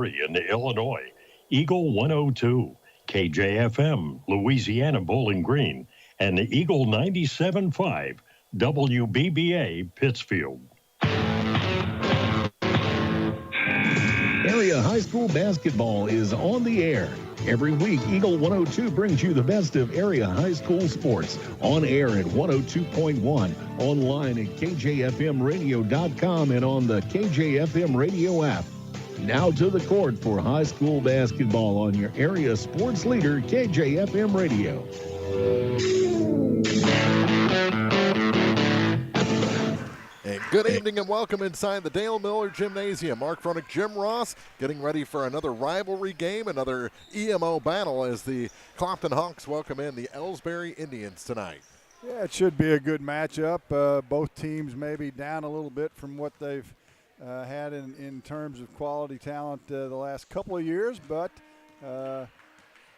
Elsberry in Illinois, Eagle 102, KJFM, Louisiana Bowling Green, and Eagle 97.5, WBBA, Pittsfield. Area high school basketball is on the air. Every week, Eagle 102 brings you the best of area high school sports. On air at 102.1, online at KJFMradio.com, and on the KJFM radio app. Now to the court for high school basketball on your area sports leader, KJFM Radio. And good evening and welcome inside the Dale Miller Gymnasium. Mark Fronick, Jim Ross getting ready for another rivalry game, another EMO battle as the Clopton Hawks welcome in the Elsberry Indians tonight. Yeah, it should be a good matchup. Both teams maybe down a little bit from what they've had in terms of quality talent the last couple of years, but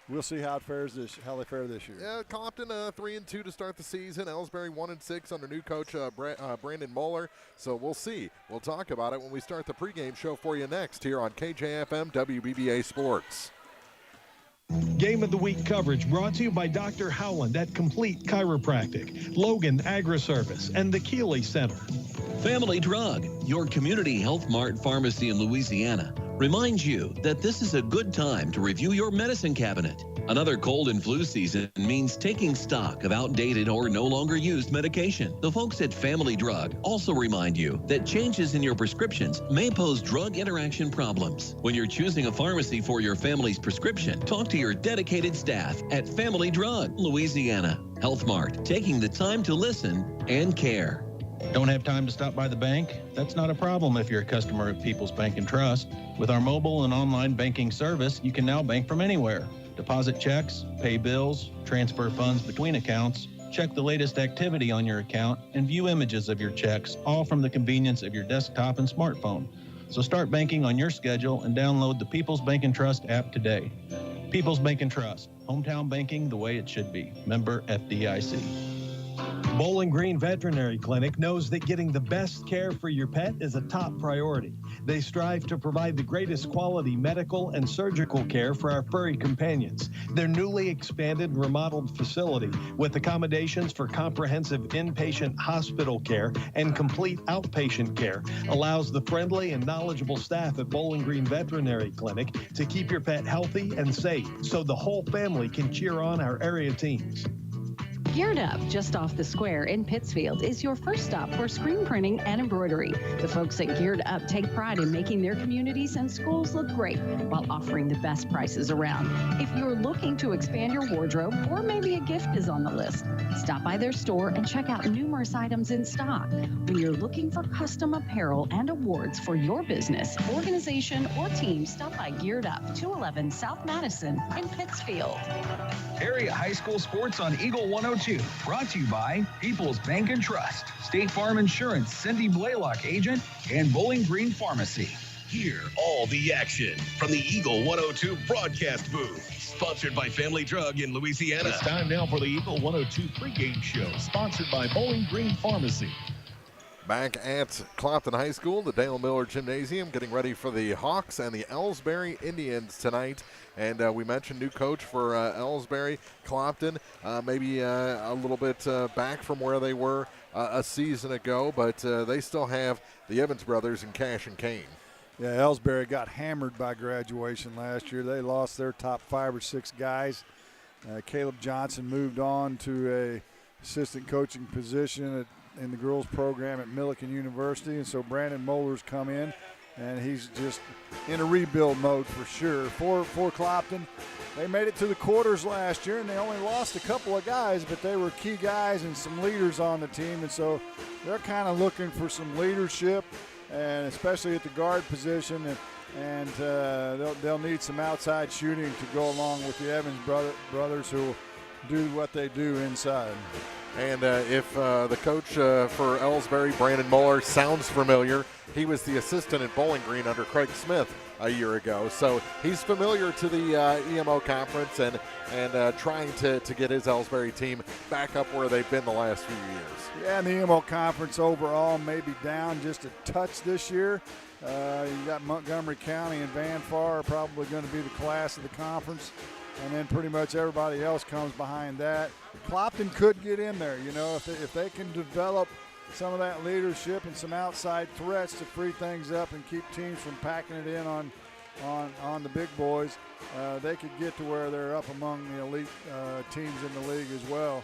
we'll see how they fare this year. Yeah, Clopton 3-2 to start the season. Elsberry 1-6 under new coach Brandon Moeller. So we'll see. We'll talk about it when we start the pregame show for you next here on KJFM WBBA Sports. Game of the Week coverage brought to you by Dr. Howland at Complete Chiropractic, Logan Agri-Service, and the Keeley Center. Family Drug, your community health mart pharmacy in Louisiana, reminds you that this is a good time to review your medicine cabinet. Another cold and flu season means taking stock of outdated or no longer used medication. The folks at Family Drug also remind you that changes in your prescriptions may pose drug interaction problems. When you're choosing a pharmacy for your family's prescription, talk to your dedicated staff at Family Drug, Louisiana. Health Mart, taking the time to listen and care. Don't have time to stop by the bank? That's not a problem if you're a customer of People's Bank and Trust. With our mobile and online banking service, you can now bank from anywhere. Deposit checks, pay bills, transfer funds between accounts, check the latest activity on your account, and view images of your checks, all from the convenience of your desktop and smartphone. So start banking on your schedule and download the People's Bank and Trust app today. People's Bank and Trust, hometown banking the way it should be. Member FDIC. Bowling Green Veterinary Clinic knows that getting the best care for your pet is a top priority. They strive to provide the greatest quality medical and surgical care for our furry companions. Their newly expanded and remodeled facility, with accommodations for comprehensive inpatient hospital care and complete outpatient care, allows the friendly and knowledgeable staff at Bowling Green Veterinary Clinic to keep your pet healthy and safe so the whole family can cheer on our area teams. Geared Up, just off the square in Pittsfield, is your first stop for screen printing and embroidery. The folks at Geared Up take pride in making their communities and schools look great while offering the best prices around. If you're looking to expand your wardrobe, or maybe a gift is on the list, stop by their store and check out numerous items in stock. When you're looking for custom apparel and awards for your business, organization, or team, stop by Geared Up, 211 South Madison in Pittsfield. Area high school sports on Eagle 102. Brought to you by People's Bank and Trust, State Farm Insurance, Cindy Blaylock agent, and Bowling Green Pharmacy. Hear all the action from the Eagle 102 broadcast booth. Sponsored by Family Drug in Louisiana. It's time now for the Eagle 102 pregame show, sponsored by Bowling Green Pharmacy. Back at Clopton High School, the Dale Miller Gymnasium, getting ready for the Hawks and the Elsberry Indians tonight. And we mentioned new coach for Elsberry, Clopton, maybe a little bit back from where they were a season ago, but they still have the Evans brothers in Cash and Kane. Yeah, Elsberry got hammered by graduation last year. They lost their top 5 or 6 guys. Caleb Johnson moved on to a assistant coaching position in the girls program at Millikan University, and so Brandon Moeller's come in, and he's just in a rebuild mode for sure. For Clopton, they made it to the quarters last year, and they only lost a couple of guys, but they were key guys and some leaders on the team, and so they're kind of looking for some leadership, and especially at the guard position, and they'll need some outside shooting to go along with the Evans brothers who do what they do inside. And if the coach for Elsberry, Brandon Moeller, sounds familiar, he was the assistant at Bowling Green under Craig Smith a year ago. So he's familiar to the EMO conference and trying to get his Elsberry team back up where they've been the last few years. Yeah, and the EMO conference overall may be down just a touch this year. You got Montgomery County and Van Far are probably going to be the class of the conference, and then pretty much everybody else comes behind that. Clopton could get in there, if they can develop some of that leadership and some outside threats to free things up and keep teams from packing it in on the big boys. They could get to where they're up among the elite teams in the league as well.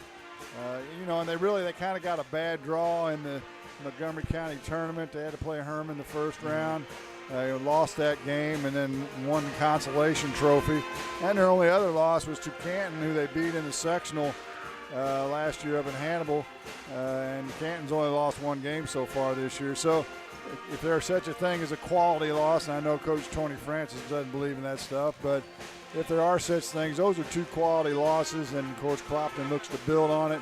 And they kind of got a bad draw in the Montgomery County tournament. They had to play Herman the first round. They lost that game and then won the consolation trophy. And their only other loss was to Canton, who they beat in the sectional last year up in Hannibal. And Canton's only lost one game so far this year. So if there's such a thing as a quality loss, and I know Coach Tony Francis doesn't believe in that stuff, but if there are such things, those are two quality losses, and of course Clopton looks to build on it.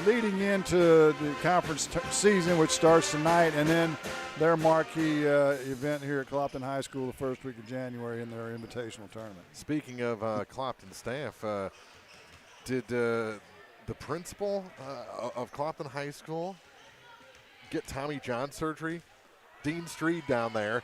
Leading into the conference season, which starts tonight, and then their marquee event here at Clopton High School the first week of January in their invitational tournament. Speaking of Clopton staff, did the principal of Clopton High School get Tommy John surgery? Dean Street down there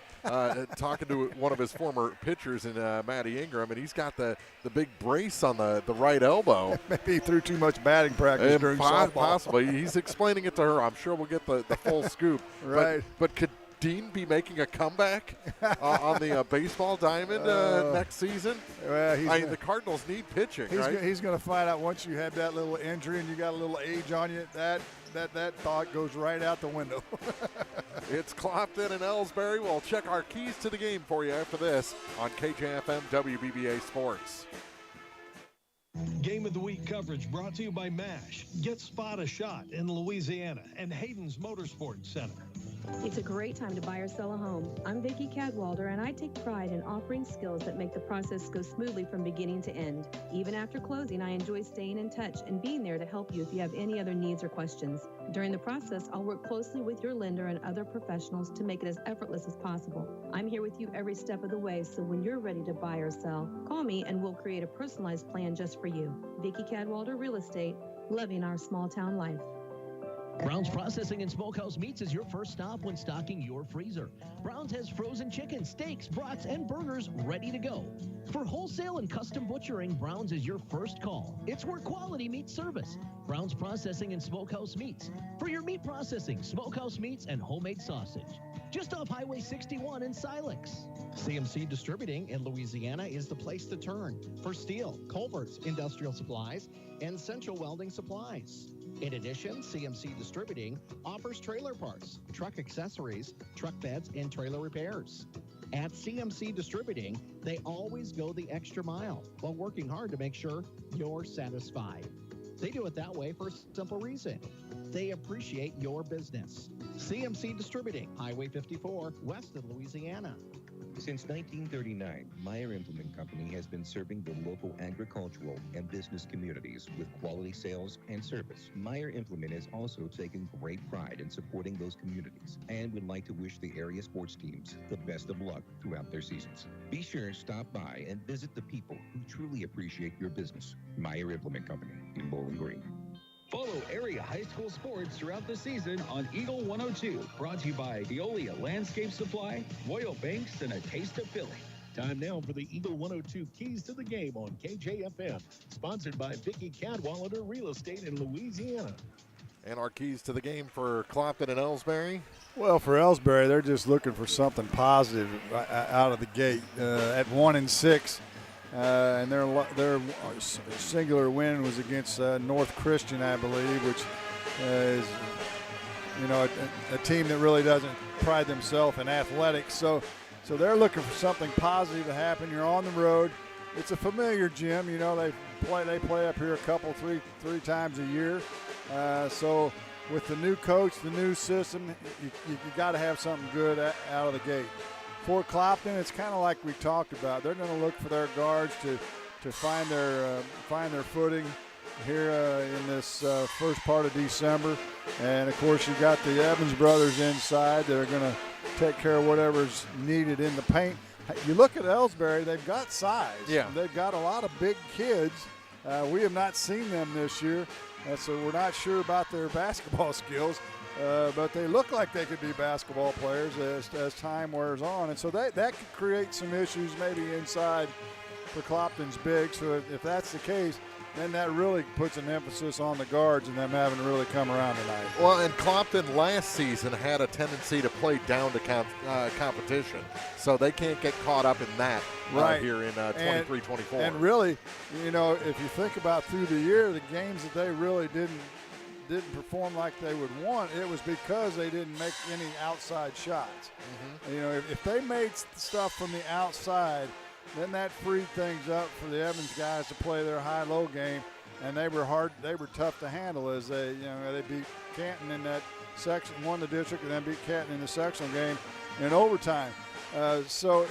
talking to one of his former pitchers in Matty Ingram, and he's got the big brace on the right elbow. Maybe he threw too much batting practice during softball. Possibly. He's explaining it to her. I'm sure we'll get the full scoop. Right. But could Dean be making a comeback on the baseball diamond next season? Well, the Cardinals need pitching, right? He's going to find out once you have that little injury and you got a little age on you, that thought goes right out the window. It's Clopton and Elsberry. We'll check our keys to the game for you after this on KJFM WBBA Sports. Game of the Week coverage brought to you by MASH. Get Spot a Shot in Louisiana and Hayden's Motorsports Center. It's a great time to buy or sell a home. I'm Vicki Cadwalder, and I take pride in offering skills that make the process go smoothly from beginning to end. Even after closing, I enjoy staying in touch and being there to help you if you have any other needs or questions. During the process, I'll work closely with your lender and other professionals to make it as effortless as possible. I'm here with you every step of the way, so when you're ready to buy or sell, call me and we'll create a personalized plan just for you. Vicki Cadwalder Real Estate, loving our small town life. Brown's Processing and Smokehouse Meats is your first stop when stocking your freezer. Brown's has frozen chicken, steaks, brats, and burgers ready to go. For wholesale and custom butchering, Brown's is your first call. It's where quality meets service. Brown's Processing and Smokehouse Meats. For your meat processing, smokehouse meats, and homemade sausage. Just off Highway 61 in Silex. CMC Distributing in Louisiana is the place to turn for steel, culverts, industrial supplies, and central welding supplies. In addition, CMC Distributing offers trailer parts, truck accessories, truck beds, and trailer repairs. At CMC Distributing, they always go the extra mile while working hard to make sure you're satisfied. They do it that way for a simple reason. They appreciate your business. CMC Distributing, Highway 54, west of Louisiana. Since 1939, Meyer Implement Company has been serving the local agricultural and business communities with quality sales and service. Meyer Implement has also taken great pride in supporting those communities and would like to wish the area sports teams the best of luck throughout their seasons. Be sure to stop by and visit the people who truly appreciate your business. Meyer Implement Company in Bowling Green. Follow area high school sports throughout the season on Eagle 102. Brought to you by Veolia Landscape Supply, Royal Banks, and a taste of Philly. Time now for the Eagle 102 Keys to the Game on KJFM. Sponsored by Vicki Cadwalader Real Estate in Louisiana. And our keys to the game for Clopton and Elsberry. Well, for Elsberry, they're just looking for something positive out of the gate. At 1-6. And their singular win was against North Christian, I believe, which is, a team that really doesn't pride themselves in athletics. So they're looking for something positive to happen. You're on the road. It's a familiar gym. They play up here three times a year. So with the new coach, the new system, you got to have something good out of the gate. For Clopton, it's kind of like we talked about. They're going to look for their guards to find their footing here in this first part of December. And, of course, you got the Evans brothers inside that are going to take care of whatever's needed in the paint. you look at Elsberry, they've got size. Yeah. They've got a lot of big kids. We have not seen them this year, so we're not sure about their basketball skills. But they look like they could be basketball players as time wears on. And so that could create some issues maybe inside for Clopton's big. So if that's the case, then that really puts an emphasis on the guards and them having to really come around tonight. Well, and Clopton last season had a tendency to play down to competition, so they can't get caught up in that here in 23-24. And really, if you think about through the year, the games that they really didn't perform like they would want, it was because they didn't make any outside shots. Mm-hmm. If they made stuff from the outside, then that freed things up for the Evans guys to play their high-low game, and they were tough to handle as they beat Canton in that section, won the district, and then beat Canton in the sectional game in overtime. So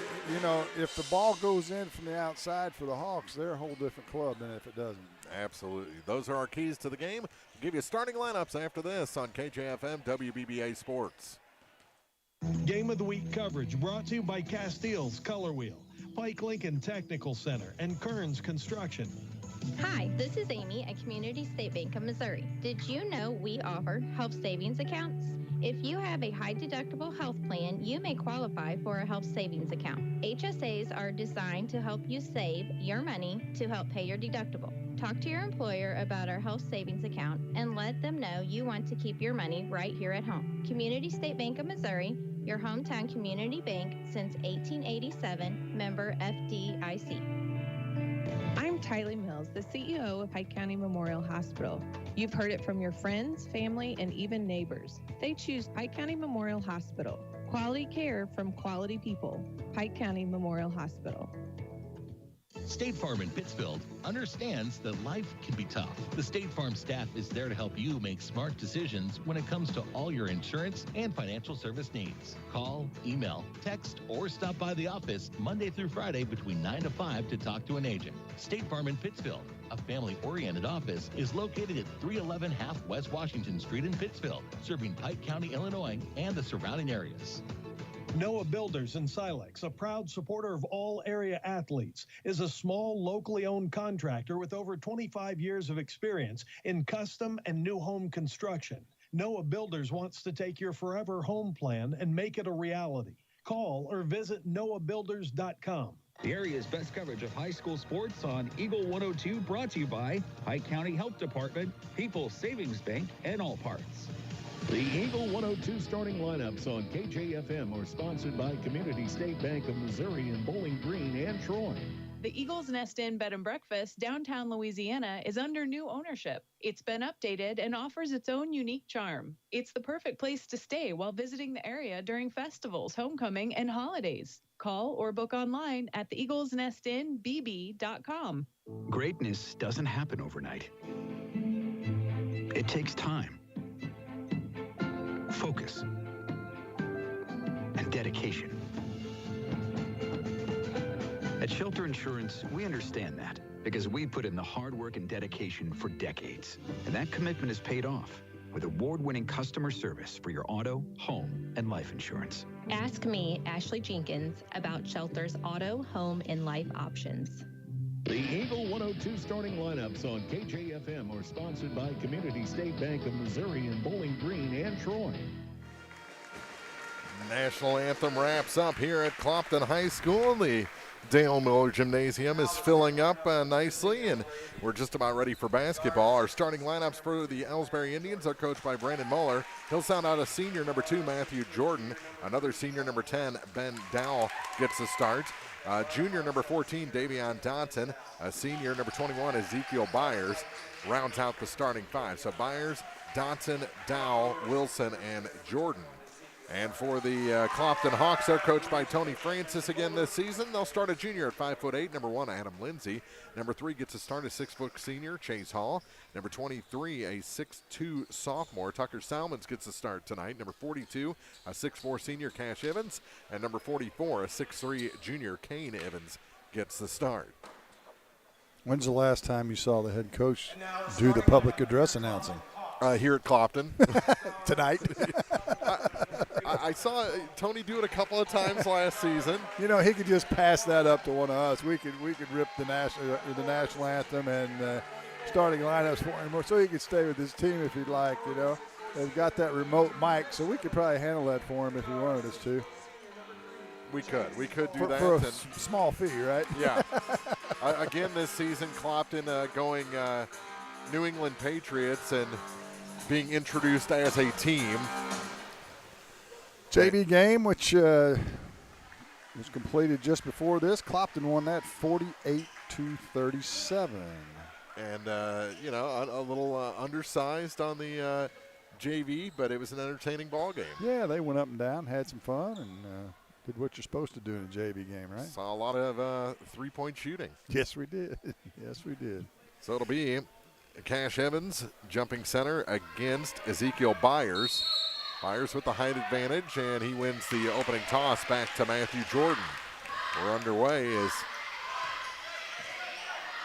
if the ball goes in from the outside for the Hawks, they're a whole different club than if it doesn't. Absolutely. Those are our keys to the game. We'll give you starting lineups after this on KJFM WBBA Sports. Game of the Week coverage brought to you by Castile's Color Wheel, Pike Lincoln Technical Center, and Kearns Construction. Hi, this is Amy at Community State Bank of Missouri. Did you know we offer health savings accounts? If you have a high-deductible health plan, you may qualify for a health savings account. HSAs are designed to help you save your money to help pay your deductible. Talk to your employer about our health savings account and let them know you want to keep your money right here at home. Community State Bank of Missouri, your hometown community bank since 1887, member FDIC. I'm Tylee Mills, the CEO of Pike County Memorial Hospital. You've heard it from your friends, family, and even neighbors. They choose Pike County Memorial Hospital. Quality care from quality people. Pike County Memorial Hospital. State Farm in Pittsfield understands that life can be tough. The State Farm staff is there to help you make smart decisions when it comes to all your insurance and financial service needs. Call, email, text, or stop by the office Monday through Friday between 9 to 5 to talk to an agent. State Farm in Pittsfield, a family-oriented office, is located at 311 Half West Washington Street in Pittsfield, serving Pike County, Illinois, and the surrounding areas. Noah Builders in Silex, a proud supporter of all area athletes, is a small, locally owned contractor with over 25 years of experience in custom and new home construction. Noah Builders wants to take your forever home plan and make it a reality. Call or visit noahbuilders.com. The area's best coverage of high school sports on Eagle 102, brought to you by Pike County Health Department, People's Savings Bank, and All Parts. The Eagle 102 starting lineups on KJFM are sponsored by Community State Bank of Missouri in Bowling Green and Troy. The Eagles Nest Inn Bed and Breakfast, downtown Louisiana, is under new ownership. It's been updated and offers its own unique charm. It's the perfect place to stay while visiting the area during festivals, homecoming, and holidays. Call or book online at theeaglesnestinbb.com. Greatness doesn't happen overnight. It takes time, focus, and dedication. At Shelter Insurance, we understand that because we put in the hard work and dedication for decades. And that commitment is paid off with award-winning customer service for your auto, home, and life insurance. Ask me, Ashley Jenkins, about Shelter's auto, home, and life options. The Eagle 102 starting lineups on KJFM are sponsored by Community State Bank of Missouri in Bowling Green and Troy. National anthem wraps up here at Clopton High School. The Dale Miller Gymnasium is filling up nicely, and we're just about ready for basketball. Our starting lineups for the Elsberry Indians are coached by Brandon Muller. He'll sound out a senior number 2, Matthew Jordan. Another senior number 10, Ben Dowell, gets the start. Junior number 14, Davion Dotson. A senior number 21, Ezekiel Byers, rounds out the starting 5. So Byers, Dotson, Dowell, Wilson, and Jordan. And for the Clopton Hawks, they're coached by Tony Francis again this season. They'll start a junior at 5'8", number 1, Adam Lindsay. Number 3 gets a start, a 6-foot senior, Chase Hall. Number 23, a 6'2" sophomore, Tucker Salmons, gets a start tonight. Number 42, a 6'4" senior, Cash Evans. And number 44, a 6'3" junior, Kane Evans, gets the start. When's the last time you saw the head coach do the public address announcing? Here at Clopton. Tonight. I saw Tony do it a couple of times last season. You know, he could just pass that up to one of us. We could rip the national anthem and starting lineups for him, so he could stay with his team if he'd like. You know, they've got that remote mic, so we could probably handle that for him if he wanted us to. We could do that for a small fee, right? Yeah. Again, this season, Clopton going New England Patriots and being introduced as a team. JV game, which was completed just before this. Clopton won that 48-37. And, you know, a little undersized on the JV, but it was an entertaining ball game. Yeah, they went up and down, had some fun, and did what you're supposed to do in a JV game, right? Saw a lot of three-point shooting. Yes, we did. Yes, we did. So it'll be Cash Evans jumping center against Ezekiel Byers. Byers with the height advantage, and he wins the opening toss back to Matthew Jordan. We're underway as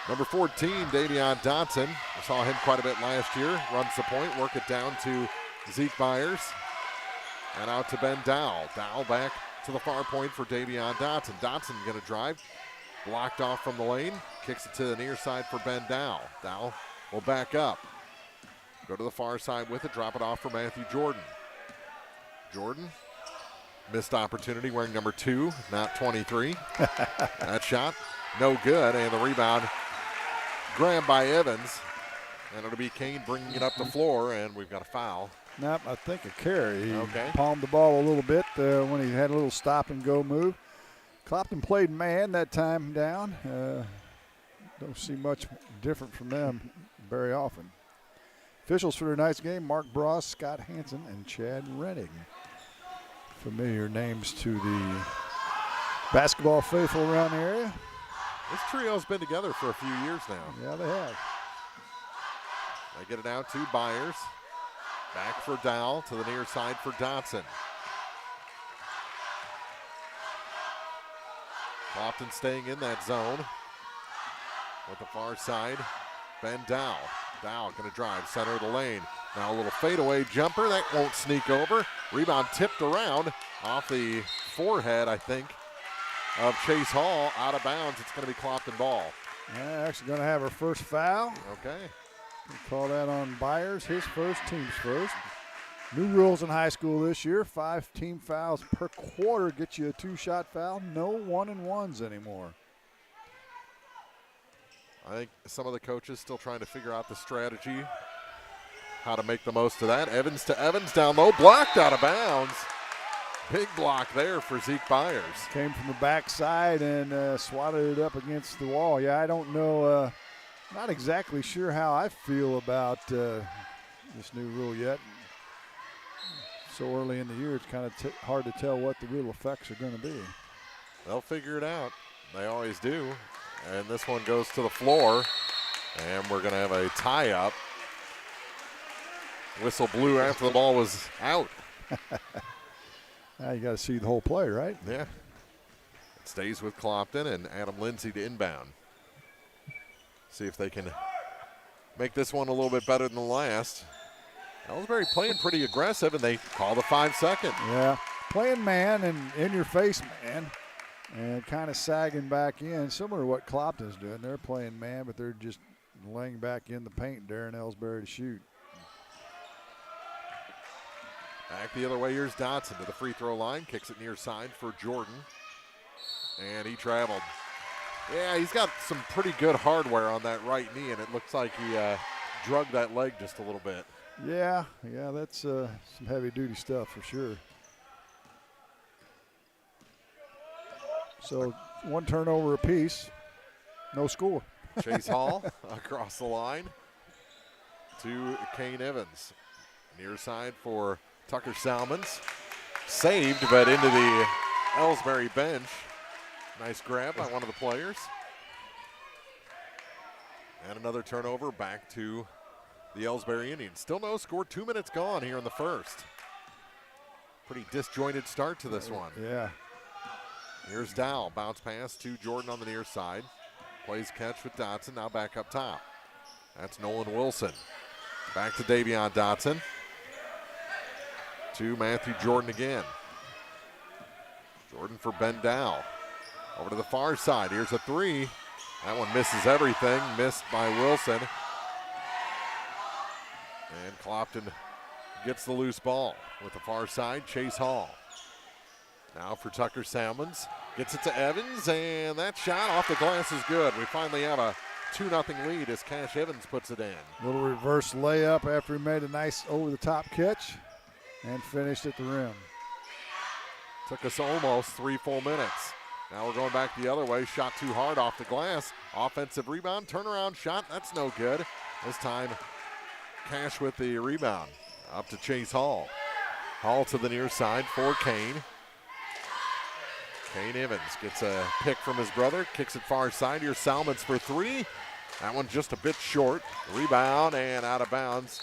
number 14, Davion Dotson. We saw him quite a bit last year. Runs the point, work it down to Zeke Byers. And out to Ben Dowell. Dowell back to the far point for Davion Dotson. Dotson going to drive. Blocked off from the lane. Kicks it to the near side for Ben Dowell. Dowell will back up. Go to the far side with it. Drop it off for Matthew Jordan. Jordan, missed opportunity wearing number 2, not 23. That shot, no good, and the rebound grabbed by Evans. And it'll be Kane bringing it up the floor, and we've got a foul. Nope, I think a carry. He okay. Palmed the ball a little bit when he had a little stop-and-go move. Clopton played man that time down. Don't see much different from them very often. Officials for tonight's game, Mark Bross, Scott Hansen, and Chad Renning. Familiar names to the basketball faithful around the area. This trio's been together for a few years now. Yeah, they have. They get it out to Byers. Back for Dowell to the near side for Dotson. Clopton staying in that zone. With the far side, Ben Dowell. Dowell going to drive center of the lane. Now a little fadeaway jumper. That won't sneak over. Rebound tipped around off the forehead, I think, of Chase Hall. Out of bounds. It's going to be Clopton ball. Actually going to have her first foul. Okay. We call that on Byers, his first, team's first. New rules in high school this year. 5 team fouls per quarter get you a 2-shot foul. No 1-and-1s anymore. I think some of the coaches still trying to figure out the strategy, how to make the most of that. Evans to Evans, down low, blocked out of bounds. Big block there for Zeke Byers. Came from the backside and swatted it up against the wall. Yeah, I don't know, not exactly sure how I feel about this new rule yet. So early in the year, it's kind of hard to tell what the real effects are going to be. They'll figure it out. They always do. And this one goes to the floor, and we're going to have a tie-up. Whistle blew after the ball was out. Now you got to see the whole play, right? Yeah. It stays with Clopton and Adam Lindsay to inbound. See if they can make this one a little bit better than the last. Elsberry playing pretty aggressive, and they call the 5-second. Yeah, playing man and in your face man. And kind of sagging back in, similar to what Clopton's doing. They're playing man, but they're just laying back in the paint, daring Elsberry to shoot. Back the other way, here's Dotson to the free throw line. Kicks it near side for Jordan. And he traveled. Yeah, he's got some pretty good hardware on that right knee, and it looks like he drugged that leg just a little bit. Yeah, that's some heavy-duty stuff for sure. So 1 turnover apiece, no score. Chase Hall across the line to Kane Evans. Near side for Tucker Salmons. Saved, but into the Elsberry bench. Nice grab by one of the players. And another turnover back to the Elsberry Indians. Still no score, 2 minutes gone here in the first. Pretty disjointed start to this one. Yeah. Here's Dowell, bounce pass to Jordan on the near side. Plays catch with Dotson, now back up top. That's Nolan Wilson. Back to Davion Dotson. to Matthew Jordan again. Jordan for Ben Dow. Over to the far side. Here's a three. That one misses everything. Missed by Wilson. And Clopton gets the loose ball with the far side. Chase Hall. Now for Tucker Salmons. Gets it to Evans, and that shot off the glass is good. We finally have a 2-0 lead as Cash Evans puts it in. Little reverse layup after he made a nice over-the-top catch and finished at the rim. Took us almost 3 full minutes. Now we're going back the other way. Shot too hard off the glass. Offensive rebound, turnaround shot. That's no good. This time, Cash with the rebound. Up to Chase Hall. Hall to the near side for Kane. Kane Evans gets a pick from his brother. Kicks it far side. Here's Salmons for three. That one just a bit short. Rebound and out of bounds.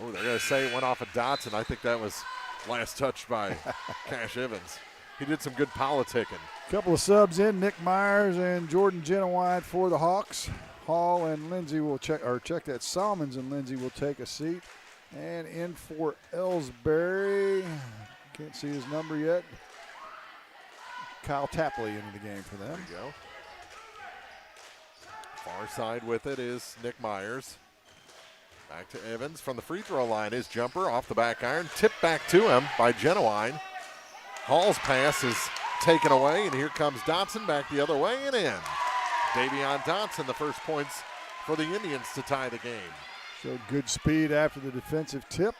Oh, they're going to say it went off of Dotson. I think that was last touch by Cash Evans. He did some good politicking. Couple of subs in, Nick Myers and Jordan Genowine for the Hawks. Hall and Lindsay will check that. Salmons and Lindsay will take a seat. And in for Elsberry. Can't see his number yet. Kyle Tapley into the game for them. There you go. Far side with it is Nick Myers. Back to Evans from the free throw line. His jumper off the back iron. Tipped back to him by Genowine. Hall's pass is taken away, and here comes Dotson back the other way and in. Davion Dotson, the first points for the Indians to tie the game. Showed good speed after the defensive tip.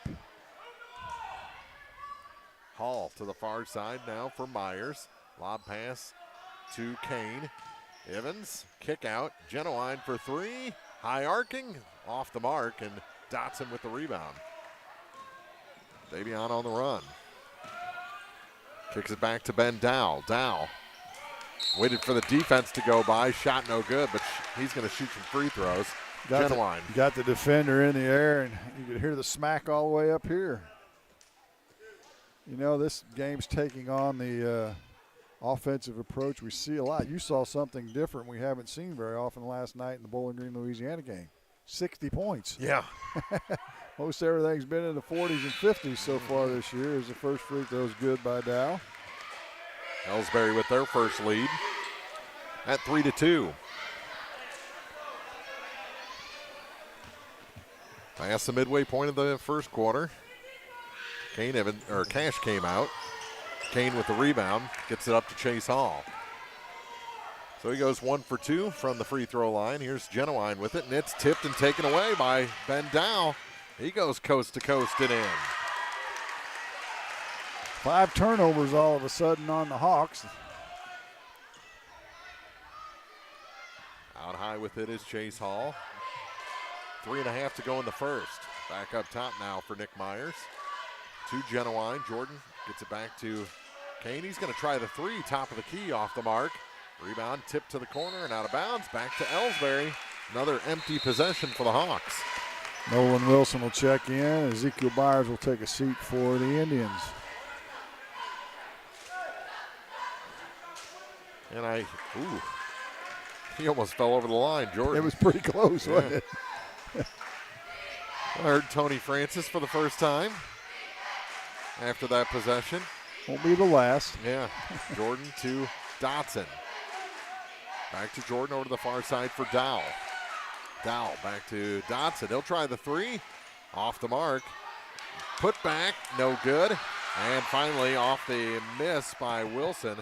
Hall to the far side now for Myers. Lob pass to Kane. Evans, kick out. Genowine for three. High arcing, off the mark, and Dotson with the rebound. Davion on the run. Kicks it back to Ben Dow. Dow waited for the defense to go by. Shot no good, but he's going to shoot some free throws. Genowine. Got the defender in the air, and you could hear the smack all the way up here. You know, this game's taking on the offensive approach we see a lot. You saw something different we haven't seen very often last night in the Bowling Green, Louisiana game. 60 points. Yeah. Most everything's been in the 40s and 50s so far this year. As the first free throw is good by Dow. Elsberry with their first lead at 3-2. Past the midway point of the first quarter. Cash came out. Kane with the rebound, gets it up to Chase Hall. So he goes 1 for 2 from the free throw line. Here's Genowine with it, and it's tipped and taken away by Ben Dow. He goes coast to coast and in. 5 turnovers all of a sudden on the Hawks. Out high with it is Chase Hall. 3.5 to go in the first. Back up top now for Nick Myers. To Genowine. Jordan gets it back to Kane. He's going to try the three, top of the key, off the mark. Rebound, tip to the corner and out of bounds. Back to Elsberry. Another empty possession for the Hawks. Nolan Wilson will check in. Ezekiel Byers will take a seat for the Indians. And he almost fell over the line, Jordan. It was pretty close, wasn't it? I heard Tony Francis for the first time after that possession. Won't be the last. Yeah. Jordan to Dotson. Back to Jordan over to the far side for Dow. Dow back to Dotson. He'll try the three. Off the mark. Put back. No good. And finally off the miss by Wilson.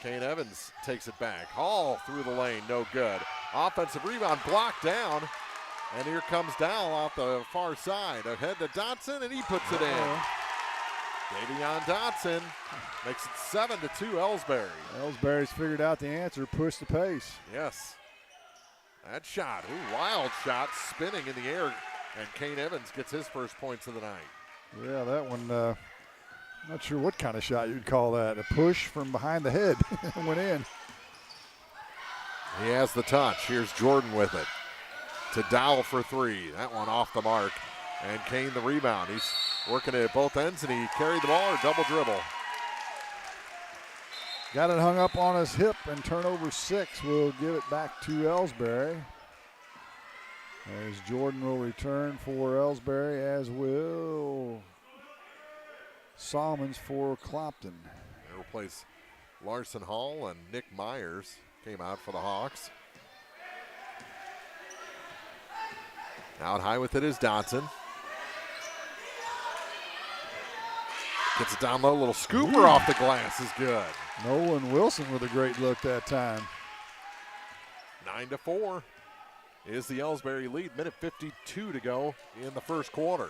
Kane Evans takes it back. Hall through the lane. No good. Offensive rebound blocked down. And here comes Dow off the far side. Ahead to Dotson, and he puts it in. Davion Dotson makes it 7-2 Elsberry. Elsberry's figured out the answer, push the pace. Yes. That shot, wild shot, spinning in the air, and Kane Evans gets his first points of the night. Yeah, that one, not sure what kind of shot you'd call that. A push from behind the head went in. He has the touch. Here's Jordan with it. To Dow for three. That one off the mark. And Kane the rebound. He's working it at both ends, and he carried the ball or double dribble. Got it hung up on his hip, and turnover 6 will give it back to Elsberry. As Jordan will return for Elsberry, as will Salmons for Clopton. They replace Larson Hall, and Nick Myers came out for the Hawks. Out high with it is Dodson. Gets it down low, little scooper off the glass is good. Nolan Wilson with a great look that time. 9-4 is the Elsberry lead. Minute 52 to go in the first quarter.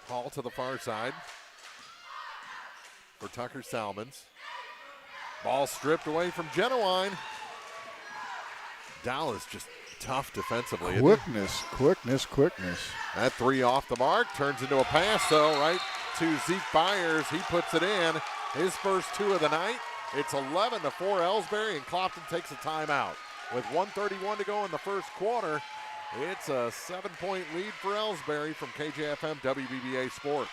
Hall to the far side for Tucker Salmons. Ball stripped away from Genuine. Dallas just tough defensively. Quickness. That three off the mark turns into a pass, though, right to Zeke Byers. He puts it in. His first two of the night. It's 11-4 Elsberry, and Clopton takes a timeout. With 1:31 to go in the first quarter, it's a 7-point lead for Elsberry from KJFM WBBA Sports.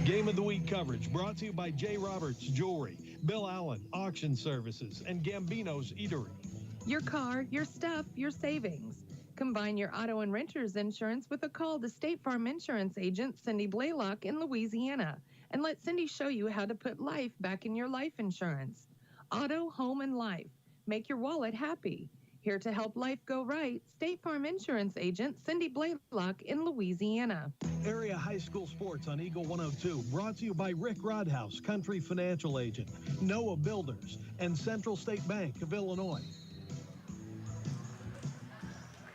Game of the Week coverage brought to you by J. Roberts Jewelry, Bill Allen Auction Services, and Gambino's Eatery. Your car, your stuff, your savings. Combine your auto and renter's insurance with a call to State Farm Insurance agent Cindy Blaylock in Louisiana. And let Cindy show you how to put life back in your life insurance. Auto, home, and life. Make your wallet happy. Here to help life go right, State Farm Insurance agent Cindy Blaylock in Louisiana. Area high school sports on Eagle 102, brought to you by Rick Rodhouse, Country Financial Agent, Noah Builders, and Central State Bank of Illinois.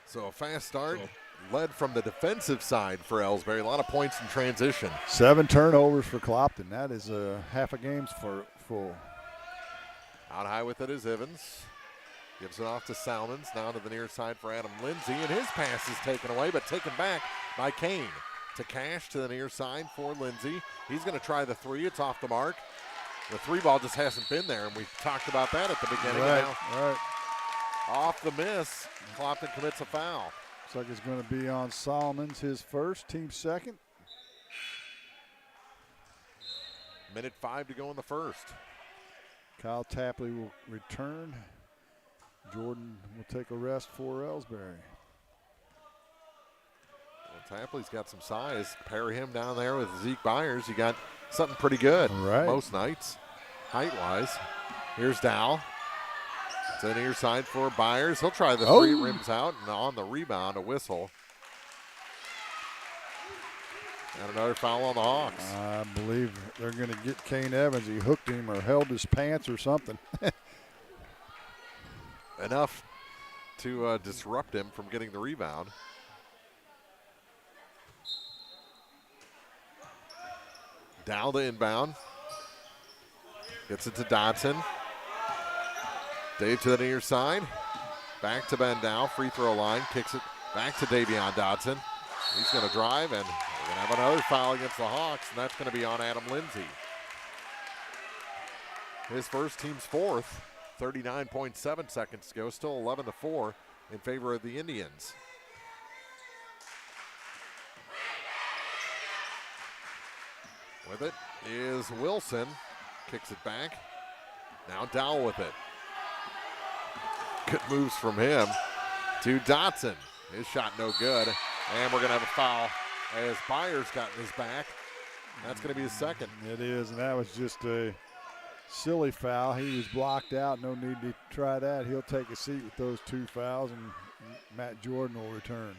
So a fast start, led from the defensive side for Elsberry. A lot of points in transition. 7 turnovers for Clopton. That is half a game's full. Out high with it is Evans. Gives it off to Salmons. Now to the near side for Adam Lindsay. And his pass is taken away, but taken back by Kane. To Cash to the near side for Lindsay. He's going to try the three. It's off the mark. The three ball just hasn't been there, and we talked about that at the beginning. Right. Off the miss, Clopton commits a foul. Looks like it's going to be on Salmons, his first, team second. Minute 5 to go in the first. Kyle Tapley will return. Jordan will take a rest for Elsberry. Well, Tapley's got some size. Pair him down there with Zeke Byers. You got something pretty good most nights, height-wise. Here's Dow. To the near side for Byers. He'll try the three, rims out, and on the rebound, a whistle. And another foul on the Hawks. I believe they're going to get Kane Evans. He hooked him or held his pants or something. Enough to disrupt him from getting the rebound. Dow the inbound. Gets it to Dodson. Dave to the near side. Back to Ben Dow. Free throw line. Kicks it back to Davion Dodson. He's going to drive, and we're going to have another foul against the Hawks, and that's going to be on Adam Lindsay. His first, team's fourth. 39.7 seconds to go. Still 11-4 in favor of the Indians. With it is Wilson. Kicks it back. Now Dow with it. Good moves from him to Dotson. His shot no good. And we're going to have a foul as Byers got in his back. That's going to be his second. It is, and that was just a silly foul. He was blocked out. No need to try that. He'll take a seat with those 2 fouls, and Matt Jordan will return.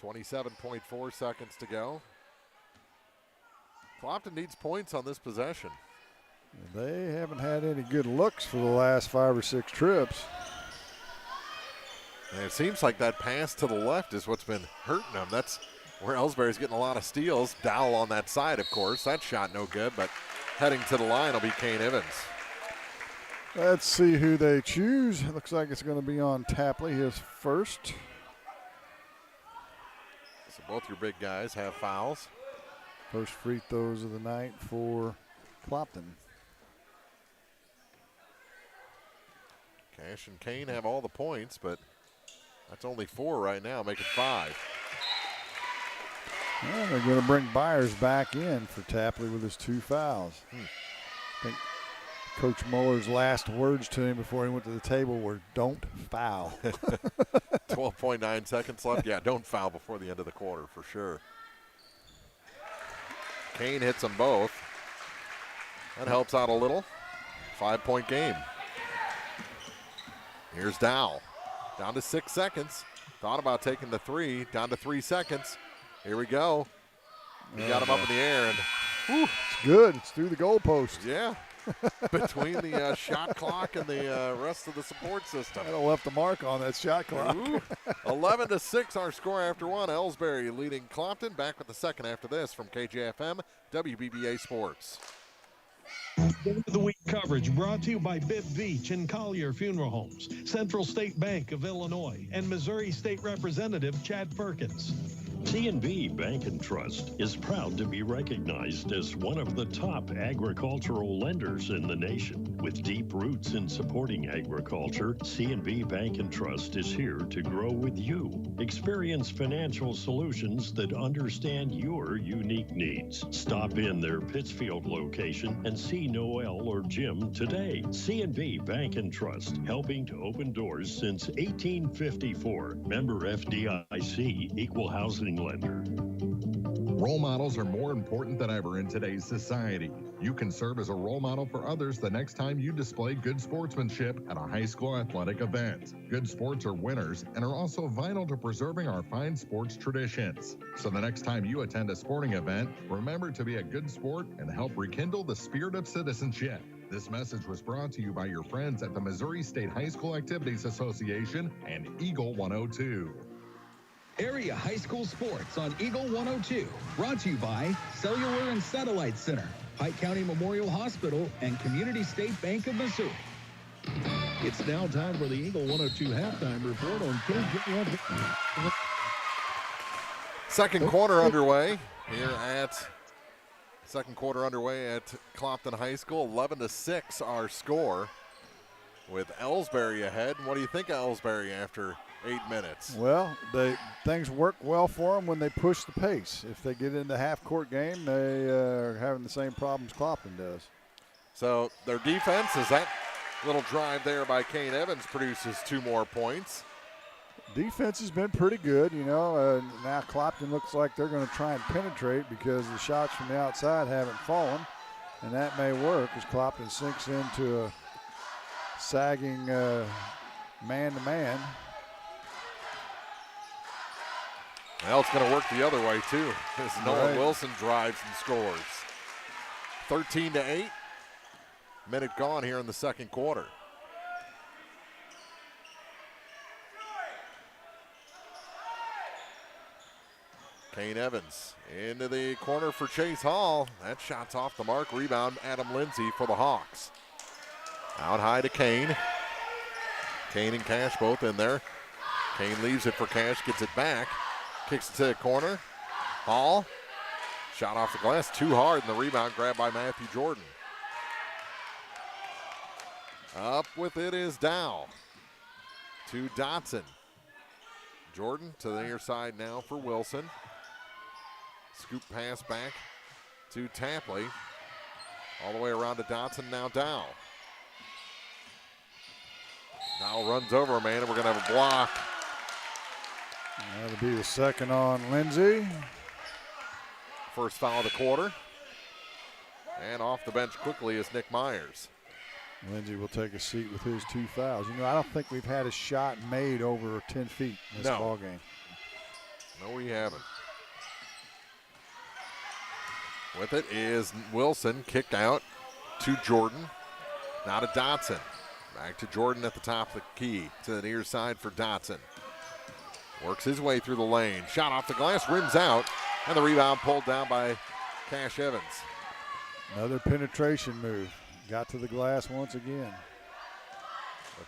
27.4 seconds to go. Clopton needs points on this possession. They haven't had any good looks for the last 5 or 6 trips. And it seems like that pass to the left is what's been hurting them. That's where Elsberry's getting a lot of steals. Dowell on that side, of course. That shot no good, but heading to the line will be Kane Evans. Let's see who they choose. It looks like it's going to be on Tapley, his first. So both your big guys have fouls. First free throws of the night for Clopton. Cash and Kane have all the points, but that's only 4 right now, making 5. Well, they're going to bring Byers back in for Tapley with his 2 fouls. I think Coach Muller's last words to him before he went to the table were, "Don't foul." 12.9 seconds left. Yeah, don't foul before the end of the quarter for sure. Kane hits them both. That helps out a little. 5-point game. Here's Dow. Down to 6 seconds. Thought about taking the three. Down to 3 seconds. Here we go. He got him up in the air. And whew, it's good. It's through the goalpost. Yeah. Between the shot clock and the rest of the support system. That left a mark on that shot clock. 11-6 our score after one. Elsberry leading Clopton. Back with the second after this from KJFM, WBBA Sports. End of the week coverage brought to you by Bibb Beach and Collier Funeral Homes, Central State Bank of Illinois, and Missouri State Representative Chad Perkins. C&B Bank and Trust is proud to be recognized as one of the top agricultural lenders in the nation. With deep roots in supporting agriculture, C&B Bank and Trust is here to grow with you. Experience financial solutions that understand your unique needs. Stop in their Pittsfield location and see Noel or Jim today. C&B Bank and Trust, helping to open doors since 1854. Member FDIC, Equal Housing Lender. Role models are more important than ever in today's society. You can serve as a role model for others the next time you display good sportsmanship at a high school athletic event. Good sports are winners and are also vital to preserving our fine sports traditions. So the next time you attend a sporting event, remember to be a good sport and help rekindle the spirit of citizenship. This message was brought to you by your friends at the Missouri State High School Activities Association and Eagle 102. Area High School Sports on Eagle 102. Brought to you by Cellular and Satellite Center, Pike County Memorial Hospital, and Community State Bank of Missouri. It's now time for the Eagle 102 halftime report on KJFM. Second quarter underway at Clopton High School. 11-6 our score with Elsberry ahead. And what do you think of Elsberry after 8 minutes? Well, things work well for them when they push the pace. If they get into half-court game, they are having the same problems Clopton does. So their defense, is that little drive there by Kane Evans produces 2 more points. Defense has been pretty good, now Clopton looks like they're going to try and penetrate because the shots from the outside haven't fallen, and that may work as Clopton sinks into a sagging man-to-man. Well, it's going to work the other way, too, as Nolan Wilson drives and scores. 13-8. Minute gone here in the second quarter. Kane Evans into the corner for Chase Hall. That shot's off the mark. Rebound, Adam Lindsay for the Hawks. Out high to Kane. Kane and Cash both in there. Kane leaves it for Cash, gets it back. Kicks it to the corner. Hall. Shot off the glass, too hard, and the rebound grabbed by Matthew Jordan. Up with it is Dow. To Dotson. Jordan to the near side now for Wilson. Scoop pass back to Tapley. All the way around to Dotson, now Dow. Dow runs over a man, and we're going to have a block. That'll be the second on Lindsay. First foul of the quarter. And off the bench quickly is Nick Myers. Lindsay will take a seat with his 2 fouls. I don't think we've had a shot made over 10 feet in this ball game. No, we haven't. With it is Wilson, kicked out to Jordan. Now to Dotson. Back to Jordan at the top of the key. To the near side for Dotson. Works his way through the lane. Shot off the glass, rims out. And the rebound pulled down by Cash Evans. Another penetration move. Got to the glass once again.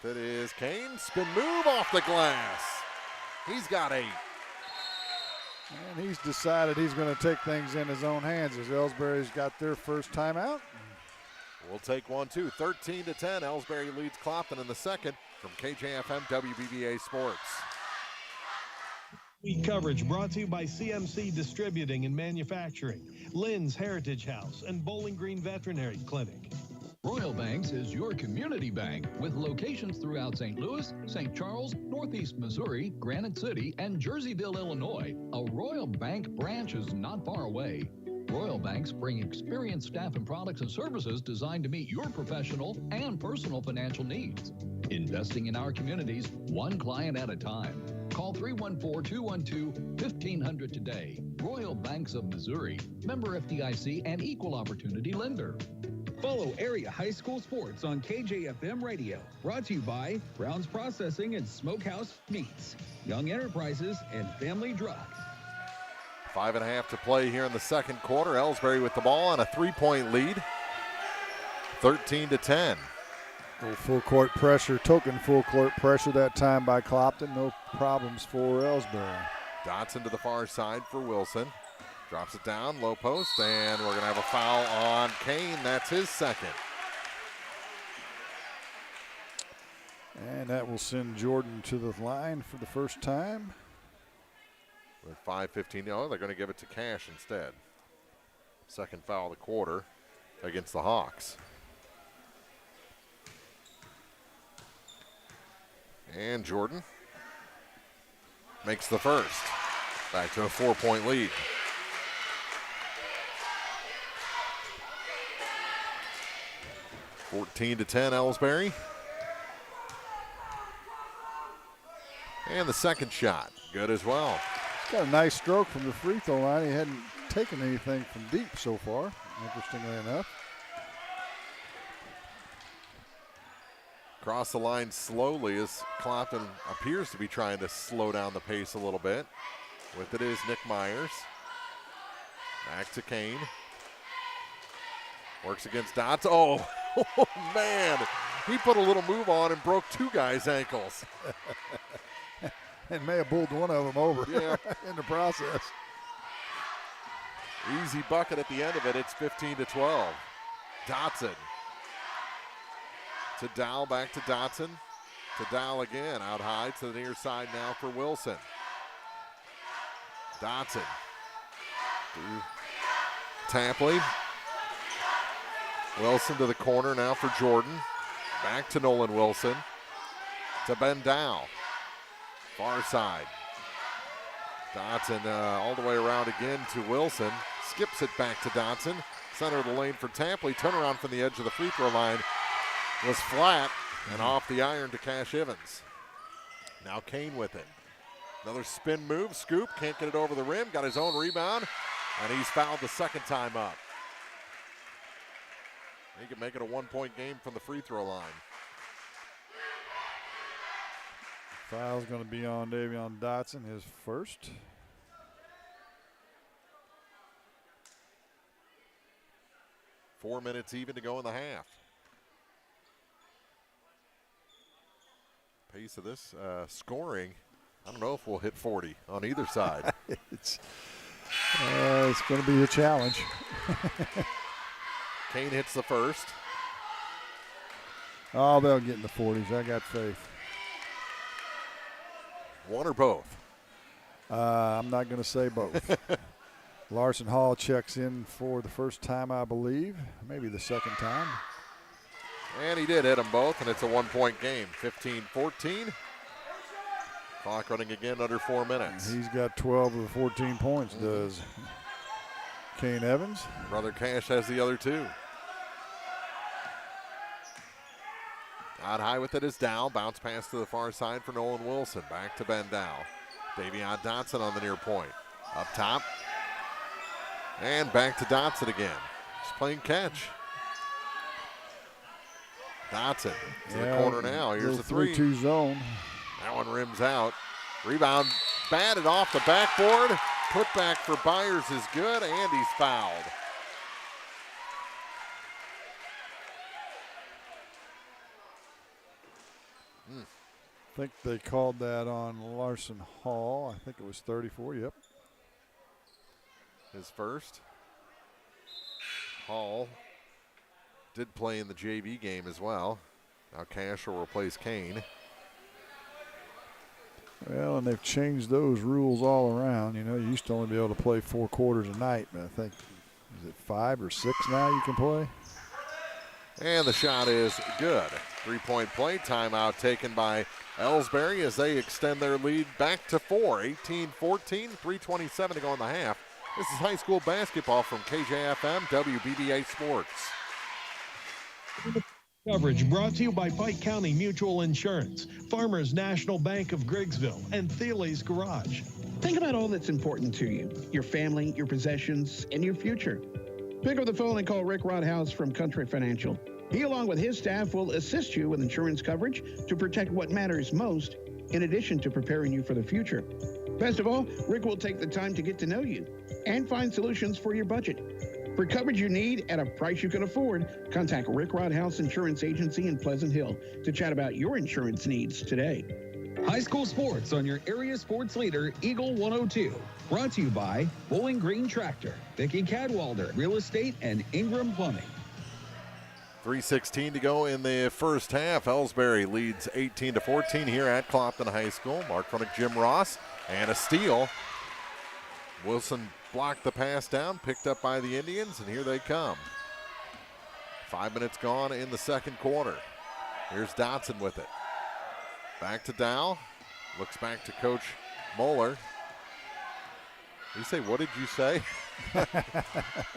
But it is Kane. Spin move off the glass. He's got 8. And he's decided he's going to take things in his own hands as Elsberry's got their first timeout. We'll take one, too. 13-10. Elsberry leads Clopton in the second from KJFM WBBA Sports. Week coverage brought to you by CMC Distributing and Manufacturing, Lynn's Heritage House, and Bowling Green Veterinary Clinic. Royal Banks is your community bank with locations throughout St. Louis, St. Charles, Northeast Missouri, Granite City, and Jerseyville, Illinois. A Royal Bank branch is not far away. Royal Banks bring experienced staff and products and services designed to meet your professional and personal financial needs. Investing in our communities, one client at a time. Call 314-212-1500 today. Royal Banks of Missouri, member FDIC and equal opportunity lender. Follow Area High School Sports on KJFM Radio. Brought to you by Brown's Processing and Smokehouse Meats, Young Enterprises, and Family Drug. 5.5 to play here in the second quarter. Elsberry with the ball on a 3-point lead. 13-10. Full court pressure, token full court pressure that time by Clopton. No problems for Elsberry. Dotson to the far side for Wilson. Drops it down, low post, and we're going to have a foul on Kane. That's his second. And that will send Jordan to the line for the first time. With 5:15, they're going to give it to Cash instead. Second foul of the quarter against the Hawks. And Jordan makes the first. Back to a 4-point lead. (14-10) Elsberry. And the second shot, good as well. He's got a nice stroke from the free throw line. He hadn't taken anything from deep so far, interestingly enough. Cross the line slowly as Clopton appears to be trying to slow down the pace a little bit. With it is Nick Myers. Back to Kane. Works against Dots. Oh, man. He put a little move on and broke two guys' ankles. And may have bowled one of them over in the process. Easy bucket at the end of it. It's 15-12. Dotson. To Dow, back to Dotson. To Dow again, out high to the near side now for Wilson. Dotson. Tapley. Wilson to the corner now for Jordan. Back to Nolan Wilson. To Ben Dow. Far side. Dotson all the way around again to Wilson. Skips it back to Dotson. Center of the lane for Tapley. Turnaround from the edge of the free throw line was flat and off the iron to Cash Evans. Now Kane with it. Another spin move, scoop, can't get it over the rim, got his own rebound, and he's fouled the second time up. He can make it a 1-point game from the free throw line. Foul's going to be on Davion Dotson, his first. Four minutes even to go in the half. Pace of this scoring, I don't know if we'll hit 40 on either side. It's going to be a challenge. Kane hits the first. Oh, they'll get in the 40s. I got faith. One or both? I'm not going to say both. Larson Hall checks in for the first time, I believe. Maybe the second time. And he did hit them both, and it's a 1-point game. 15-14. Clock running again under 4 minutes. He's got 12 of the 14 points, does Kane Evans. Brother Cash has the other two. Out high with it is Dow. Bounce pass to the far side for Nolan Wilson. Back to Ben Dow. Davion Dotson on the near point. Up top. And back to Dotson again. Just playing catch. Dotson to the corner now. Here's the three. 3-2 zone. That one rims out. Rebound batted off the backboard. Put back for Byers is good, and he's fouled. I think they called that on Larson Hall. I think it was 34, yep. His first. Hall did play in the JV game as well. Now Cash will replace Kane. Well, and they've changed those rules all around. You know, you used to only be able to play 4 quarters a night, but I think, is it 5 or 6 now you can play? And the shot is good. 3-point play. Timeout taken by Elsberry as they extend their lead back to 4. 18-14, 3:27 to go in the half. This is high school basketball from KJFM WBBA Sports. Coverage brought to you by Pike County Mutual Insurance, Farmers National Bank of Griggsville, and Thiele's Garage. Think about all that's important to you, your family, your possessions, and your future. Pick up the phone and call Rick Rodhouse from Country Financial. He, along with his staff, will assist you with insurance coverage to protect what matters most, in addition to preparing you for the future. Best of all, Rick will take the time to get to know you and find solutions for your budget. For coverage you need at a price you can afford, contact Rick Rodhouse Insurance Agency in Pleasant Hill to chat about your insurance needs today. High school sports on your area sports leader, Eagle 102. Brought to you by Bowling Green Tractor, Vicki Cadwalder Real Estate, and Ingram Plumbing. 3:16 to go in the first half. Elsberry leads 18-14 here at Clopton High School. Mark Fronick, Jim Ross, and a steal. Wilson blocked the pass down, picked up by the Indians, and here they come. 5 minutes gone in the second quarter. Here's Dotson with it. Back to Dow. Looks back to Coach Moeller. You say, what did you say? I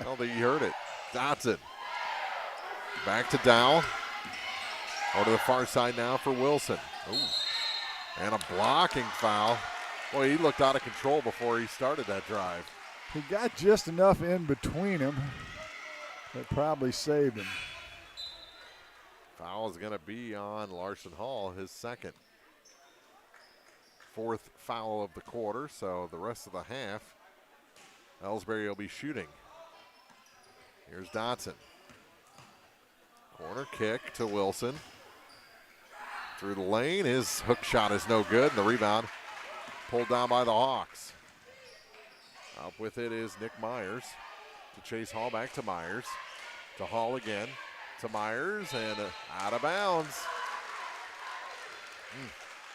don't think you heard it. Dotson. Back to Dow. Over to the far side now for Wilson. Ooh. And a blocking foul. Boy, he looked out of control before he started that drive. He got just enough in between him that probably saved him. Foul is going to be on Larson Hall, his second. Fourth foul of the quarter, so the rest of the half, Elsberry will be shooting. Here's Dotson. Corner kick to Wilson. Through the lane, his hook shot is no good, and the rebound pulled down by the Hawks. Up with it is Nick Myers to chase Hall, back to Myers. To Hall again, to Myers, and out of bounds.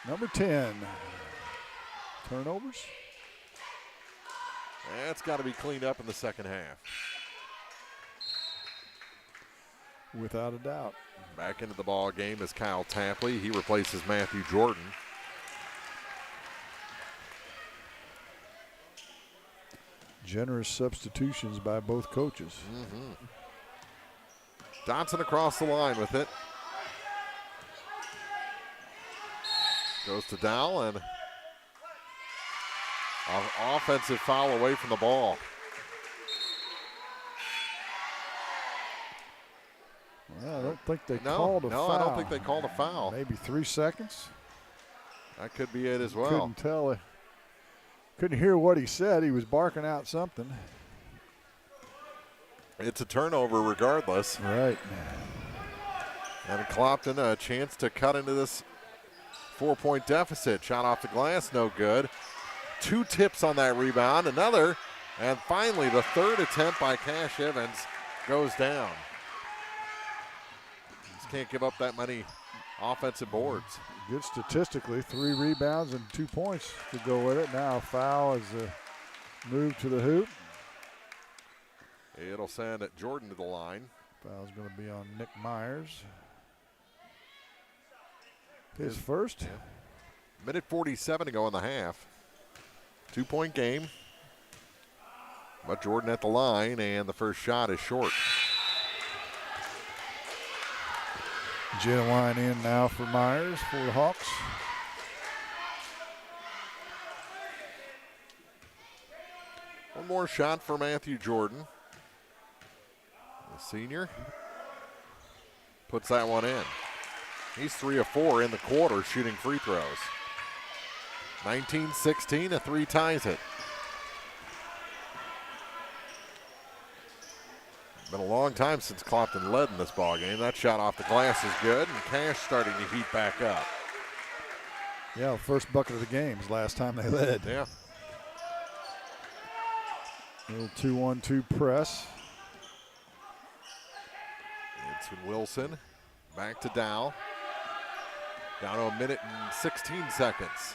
Number 10. Turnovers. That's got to be cleaned up in the second half. Without a doubt. Back into the ball game is Kyle Tapley. He replaces Matthew Jordan. Generous substitutions by both coaches. Dotson across the line with it. Goes to Dow, and an offensive foul away from the ball. Well, I don't think they called a foul. No, I don't think they called a foul. Maybe 3 seconds. That could be it as well. Couldn't tell. Couldn't hear what he said. He was barking out something. It's a turnover regardless. Right. And Clopton a chance to cut into this 4-point deficit. Shot off the glass, no good. 2 tips on that rebound, another, and finally the third attempt by Cash Evans goes down. Just can't give up that many offensive boards. Good statistically, 3 rebounds and 2 points to go with it. Now a foul as a move to the hoop. It'll send Jordan to the line. Foul's going to be on Nick Myers. His first. Yeah. Minute 47 to go in the half. 2-point game. But Jordan at the line, and the first shot is short. Genuine in now for Myers for the Hawks. One more shot for Matthew Jordan. The senior puts that one in. He's 3 of 4 in the quarter shooting free throws. 19-16, a 3 ties it. Been a long time since Clopton led in this ballgame. That shot off the glass is good, and Cash starting to heat back up. Yeah, first bucket of the game is last time they led. Yeah. Little 2-1-2 press. It's Wilson. Back to Dow. Down to a minute and 16 seconds.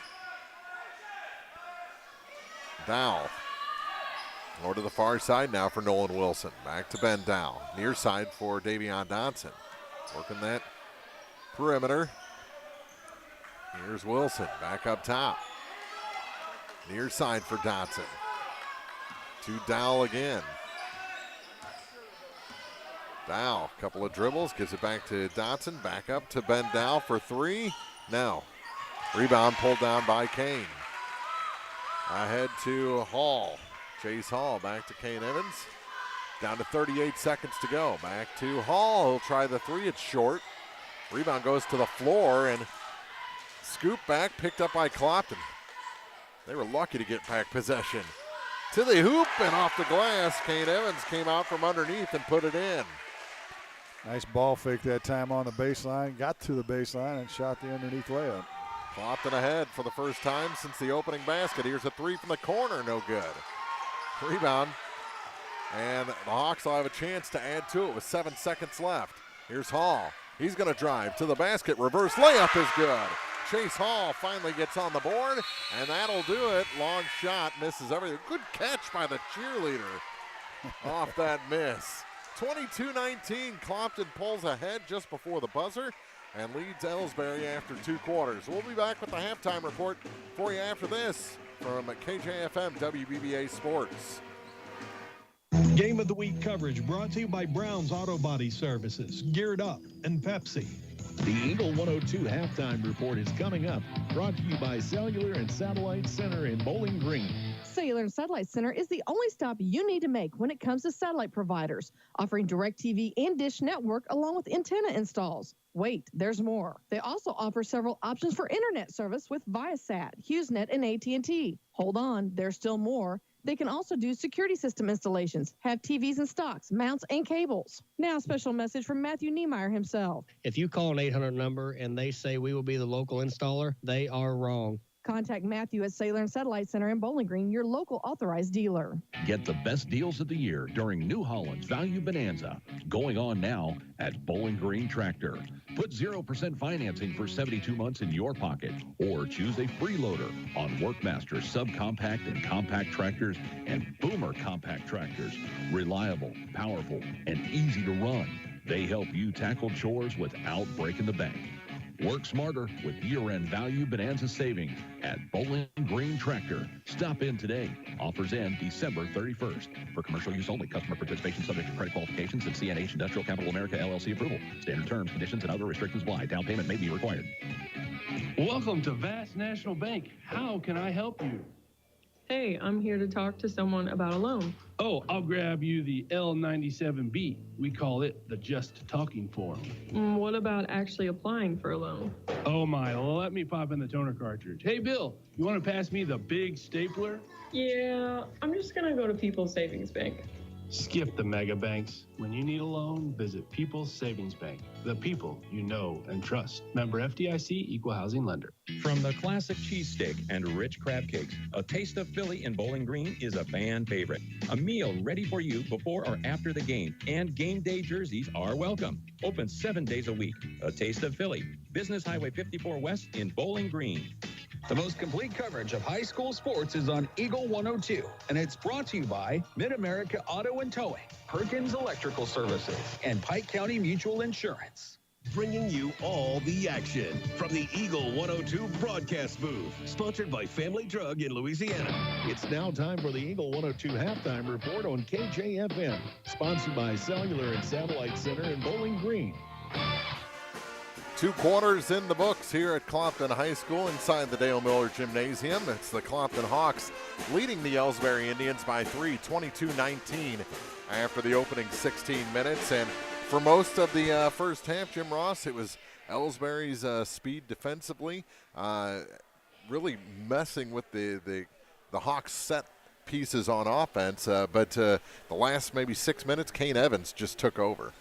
Dow. Over to the far side now for Nolan Wilson. Back to Ben Dow. Near side for Davion Dotson. Working that perimeter. Here's Wilson back up top. Near side for Dotson. To Dowell again. Dowell, couple of dribbles, gives it back to Dotson. Back up to Ben Dowell for three. No. Rebound pulled down by Kane. Ahead to Hall. Chase Hall back to Kane Evans. Down to 38 seconds to go. Back to Hall. He'll try the three. It's short. Rebound goes to the floor and scoop back, picked up by Clopton. They were lucky to get back possession. To the hoop and off the glass. Kane Evans came out from underneath and put it in. Nice ball fake that time on the baseline. Got to the baseline and shot the underneath layup. Clopton ahead for the first time since the opening basket. Here's a three from the corner. No good. Rebound. And the Hawks will have a chance to add to it with 7 seconds left. Here's Hall. He's going to drive to the basket. Reverse layup is good. Chase Hall finally gets on the board, and that'll do it. Long shot, misses everything. Good catch by the cheerleader off that miss. 22-19, Clopton pulls ahead just before the buzzer and leads Elsberry after 2 quarters. We'll be back with the halftime report for you after this from KJFM WBBA Sports. Game of the Week coverage brought to you by Brown's Auto Body Services, Geared Up, and Pepsi. The Eagle 102 halftime report is coming up, brought to you by Cellular and Satellite Center in Bowling Green. Cellular and Satellite Center is the only stop you need to make when it comes to satellite providers, offering DirecTV and Dish Network along with antenna installs. Wait, there's more. They also offer several options for internet service with Viasat, HughesNet, and AT&T. Hold on, there's still more. They can also do security system installations, have TVs in stocks, mounts, and cables. Now, a special message from Matthew Niemeyer himself. If you call an 800 number and they say we will be the local installer, they are wrong. Contact Matthew at Cellular and Satellite Center in Bowling Green, your local authorized dealer. Get the best deals of the year during New Holland's Value Bonanza, going on now at Bowling Green Tractor. Put 0% financing for 72 months in your pocket, or choose a freeloader on Workmaster subcompact and compact tractors and Boomer compact tractors. Reliable, powerful, and easy to run. They help you tackle chores without breaking the bank. Work smarter with year-end Value Bonanza savings at Bowling Green Tractor. Stop in today. Offers end December 31st. For commercial use only. Customer participation subject to credit qualifications and CNH Industrial Capital America LLC approval. Standard terms, conditions, and other restrictions apply. Down payment may be required. Welcome to Vast National Bank. How can I help you? Hey, I'm here to talk to someone about a loan. Oh, I'll grab you the L97B. We call it the Just Talking form. What about actually applying for a loan? Oh my, let me pop in the toner cartridge. Hey, Bill, you want to pass me the big stapler? Yeah, I'm just going to go to People's Savings Bank. Skip the mega banks. When you need a loan, visit People's Savings Bank. The people you know and trust. Member FDIC, Equal Housing Lender. From the classic cheesesteak and rich crab cakes, a Taste of Philly in Bowling Green is a fan favorite. A meal ready for you before or after the game, and game day jerseys are welcome. Open 7 days a week. A Taste of Philly. Business Highway 54 West in Bowling Green. The most complete coverage of high school sports is on Eagle 102, and it's brought to you by Mid-America Auto and Towing, Perkins Electrical Services, and Pike County Mutual Insurance. Bringing you all the action from the Eagle 102 broadcast booth, sponsored by Family Drug in Louisiana. It's now time for the Eagle 102 halftime report on KJFM, sponsored by Cellular and Satellite Center in Bowling Green. 2 quarters in the books here at Clopton High School inside the Dale Miller Gymnasium. It's the Clopton Hawks leading the Elsberry Indians by 3, 22-19 after the opening 16 minutes. And for most of the first half, Jim Ross, it was Elsberry's speed defensively, really messing with the Hawks set pieces on offense. But the last maybe 6 minutes, Kane Evans just took over.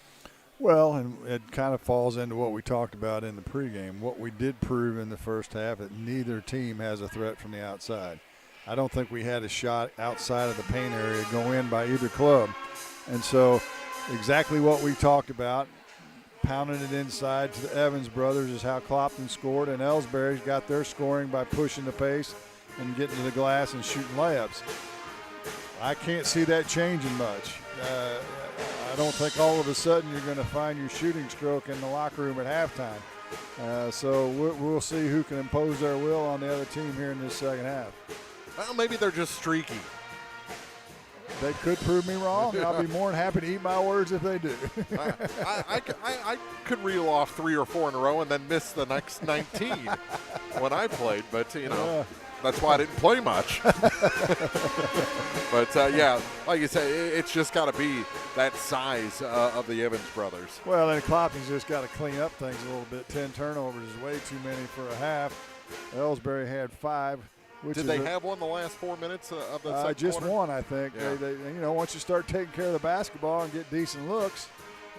Well, and it kind of falls into what we talked about in the pregame. What we did prove in the first half, that neither team has a threat from the outside. I don't think we had a shot outside of the paint area go in by either club. And so exactly what we talked about, pounding it inside to the Evans brothers is how Clopton scored, and Elsberry's got their scoring by pushing the pace and getting to the glass and shooting layups. I can't see that changing much. I don't think all of a sudden you're going to find your shooting stroke in the locker room at halftime. So we'll see who can impose their will on the other team here in this second half. Well, maybe they're just streaky. They could prove me wrong, and I'll be more than happy to eat my words if they do. I could reel off 3 or 4 in a row and then miss the next 19 when I played, but, that's why I didn't play much. But, like you say, it's just got to be that size of the Evans brothers. Well, and Clopton's just got to clean up things a little bit. 10 turnovers is way too many for a half. Elsberry had 5. Did they have one the last 4 minutes of the second just quarter? one, I think. Yeah. They, once you start taking care of the basketball and get decent looks,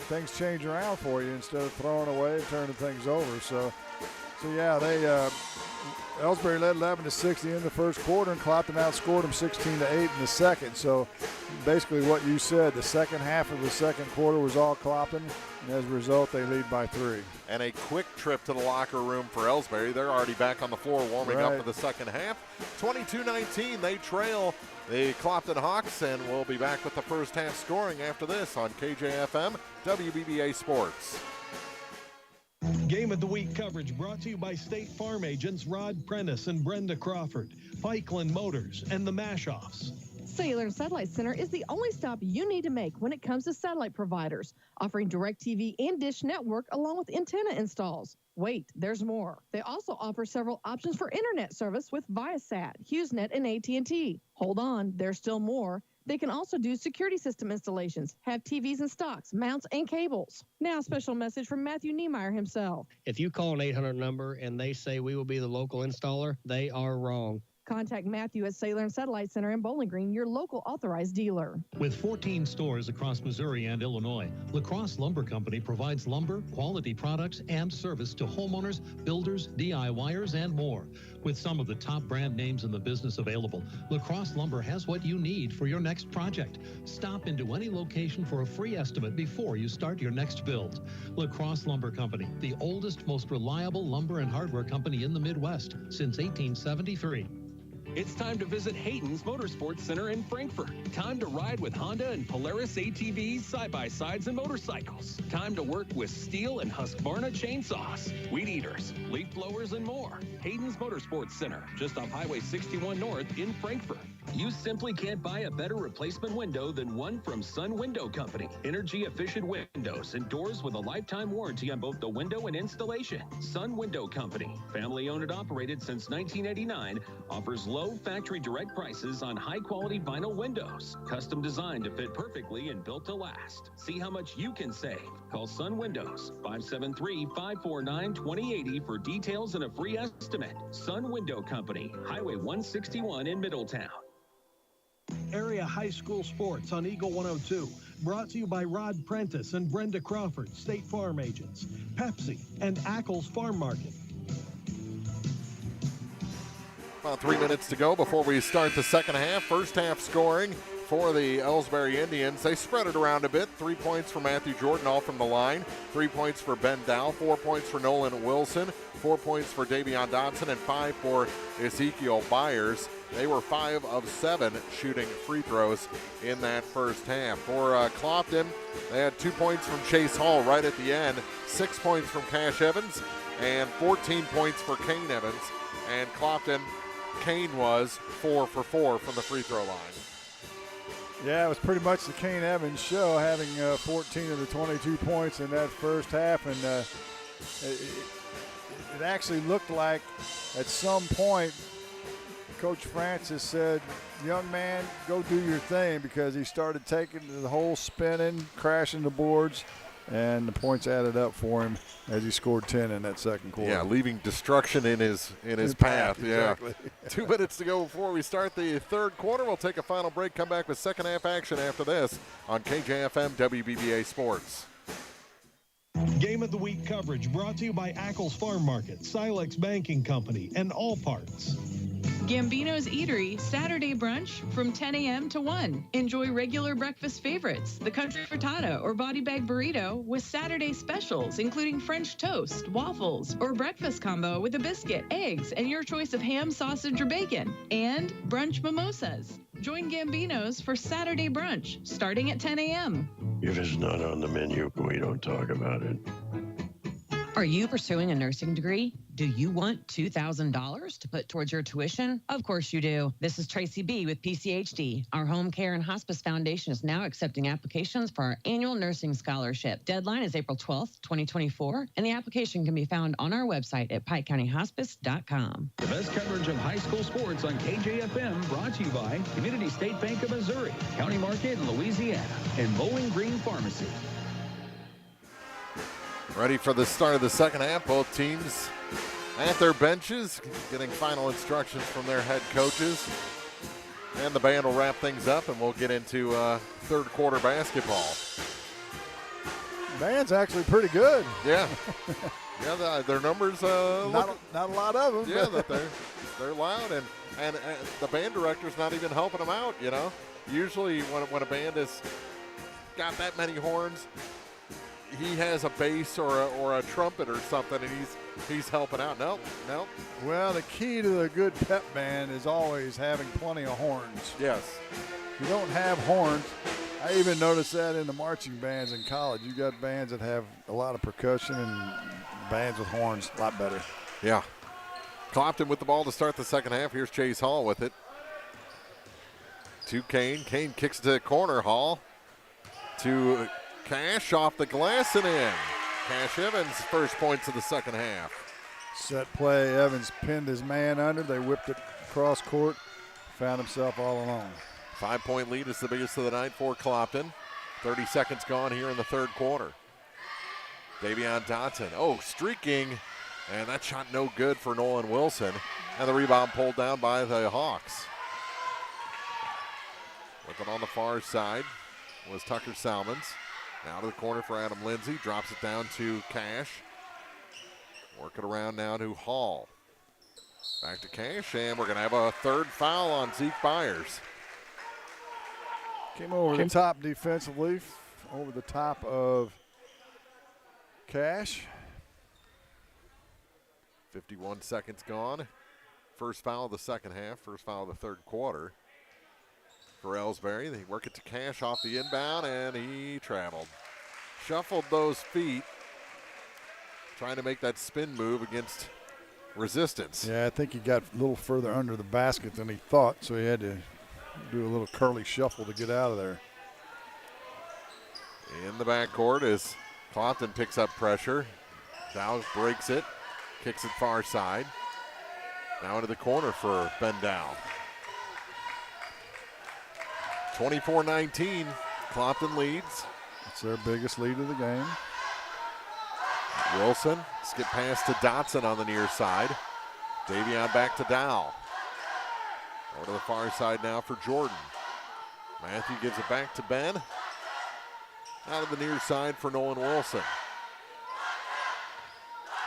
things change around for you instead of throwing away and turning things over. So yeah, Elsberry led 11-6 at the end of the first quarter, and Clopton outscored them 16-8 in the second. So basically what you said, the second half of the second quarter was all Clopton, and as a result, they lead by 3. And a quick trip to the locker room for Elsberry. They're already back on the floor warming up for the second half. 22-19, they trail the Clopton Hawks, and we'll be back with the first half scoring after this on KJFM WBBA Sports. Game of the Week coverage brought to you by State Farm agents Rod Prentice and Brenda Crawford, Pikeland Motors, and the Mash-Offs. Cellular and Satellite Center is the only stop you need to make when it comes to satellite providers, offering DirecTV and Dish Network along with antenna installs. Wait, there's more. They also offer several options for internet service with Viasat, HughesNet, and AT&T. Hold on, there's still more. They can also do security system installations, have TVs in stocks, mounts, and cables. Now, a special message from Matthew Niemeyer himself. If you call an 800 number and they say we will be the local installer, they are wrong. Contact Matthew at Cellular and Satellite Center in Bowling Green, your local authorized dealer. With 14 stores across Missouri and Illinois, La Crosse Lumber Company provides lumber, quality products, and service to homeowners, builders, DIYers, and more. With some of the top brand names in the business available, La Crosse Lumber has what you need for your next project. Stop into any location for a free estimate before you start your next build. La Crosse Lumber Company, the oldest, most reliable lumber and hardware company in the Midwest since 1873. It's time to visit Hayden's Motorsports Center in Frankfort. Time to ride with Honda and Polaris ATVs, side-by-sides, and motorcycles. Time to work with Steel and Husqvarna chainsaws, weed eaters, leaf blowers, and more. Hayden's Motorsports Center, just off Highway 61 North in Frankfort. You simply can't buy a better replacement window than one from Sun Window Company. Energy-efficient windows and doors with a lifetime warranty on both the window and installation. Sun Window Company, family-owned and operated since 1989, offers low factory direct prices on high-quality vinyl windows, custom designed to fit perfectly and built to last. See how much you can save. Call Sun Windows, 573-549-2080 for details and a free estimate. Sun Window Company, Highway 161 in Middletown. Area High School Sports on Eagle 102. Brought to you by Rod Prentice and Brenda Crawford, State Farm agents, Pepsi, and Ackles Farm Market. About 3 minutes to go before we start the second half. First half scoring for the Elsberry Indians. They spread it around a bit. 3 points for Matthew Jordan, all from the line. 3 points for Ben Dow. 4 points for Nolan Wilson. 4 points for Davion Dodson, and 5 for Ezekiel Byers. They were 5 of 7 shooting free throws in that first half. For Clopton, they had 2 points from Chase Hall right at the end, 6 points from Cash Evans, and 14 points for Kane Evans. And Clopton, Kane was 4 for 4 from the free throw line. Yeah, it was pretty much the Kane Evans show, having 14 of the 22 points in that first half, and it actually looked like at some point Coach Francis said, young man, go do your thing, because he started taking the whole spinning, crashing the boards, and the points added up for him as he scored 10 in that second quarter. Yeah, leaving destruction in his path. Exactly. Yeah. 2 minutes to go before we start the third quarter. We'll take a final break, come back with second half action after this on KJFM WBBA Sports. Game of the Week coverage brought to you by Ackles Farm Market, Silex Banking Company, and All Parts. Gambino's Eatery, Saturday brunch from 10 a.m. to 1. Enjoy regular breakfast favorites, the country frittata or body bag burrito, with Saturday specials, including French toast, waffles, or breakfast combo with a biscuit, eggs, and your choice of ham, sausage, or bacon. And brunch mimosas. Join Gambino's for Saturday brunch, starting at 10 a.m. If it's not on the menu, we don't talk about it. Are you pursuing a nursing degree? Do you want $2,000 to put towards your tuition? Of course you do. This is Tracy B. with PCHD. Our Home Care and Hospice Foundation is now accepting applications for our annual nursing scholarship. Deadline is April 12th, 2024, and the application can be found on our website at PikeCountyHospice.com. The best coverage of high school sports on KJFM, brought to you by Community State Bank of Missouri, County Market in Louisiana, and Bowling Green Pharmacy. Ready for the start of the second half. Both teams at their benches, getting final instructions from their head coaches. And the band will wrap things up, and we'll get into third quarter basketball. Band's actually pretty good. Yeah. Yeah, their numbers not a lot of them. Yeah, that they're loud, and the band director's not even helping them out, you know. Usually when a band has got that many horns, he has a bass or a trumpet or something, and he's helping out. Nope. Well, the key to a good pep band is always having plenty of horns. Yes. If you don't have horns, I even noticed that in the marching bands in college. You got bands that have a lot of percussion and bands with horns, a lot better. Yeah. Clopton with the ball to start the second half. Here's Chase Hall with it. To Kane. Kane kicks to the corner. Hall to Cash off the glass and in. Cash Evans first points of the second half. Set play. Evans pinned his man under. They whipped it cross court. Found himself all alone. 5-point lead is the biggest of the night for Clopton. 30 seconds gone here in the third quarter. Davion Dotson. Oh, streaking. And that shot no good for Nolan Wilson. And the rebound pulled down by the Hawks. With it on the far side was Tucker Salmons. Now to the corner for Adam Lindsay. Drops it down to Cash. Work it around now to Hall. Back to Cash, and we're going to have a third foul on Zeke Byers. Came over the top defensively, over the top of Cash. 51 seconds gone. First foul of the second half, first foul of the third quarter. For Elsberry, they work it to Cash off the inbound, and he traveled. Shuffled those feet, trying to make that spin move against resistance. Yeah, I think he got a little further under the basket than he thought, so he had to do a little curly shuffle to get out of there. In the backcourt as Clopton picks up pressure. Dow breaks it, kicks it far side. Now into the corner for Ben Dow. 24-19, Clopton leads. It's their biggest lead of the game. Wilson, skip pass to Dotson on the near side. Davion back to Dow. Over to the far side now for Jordan. Matthew gives it back to Ben. Out of the near side for Nolan Wilson.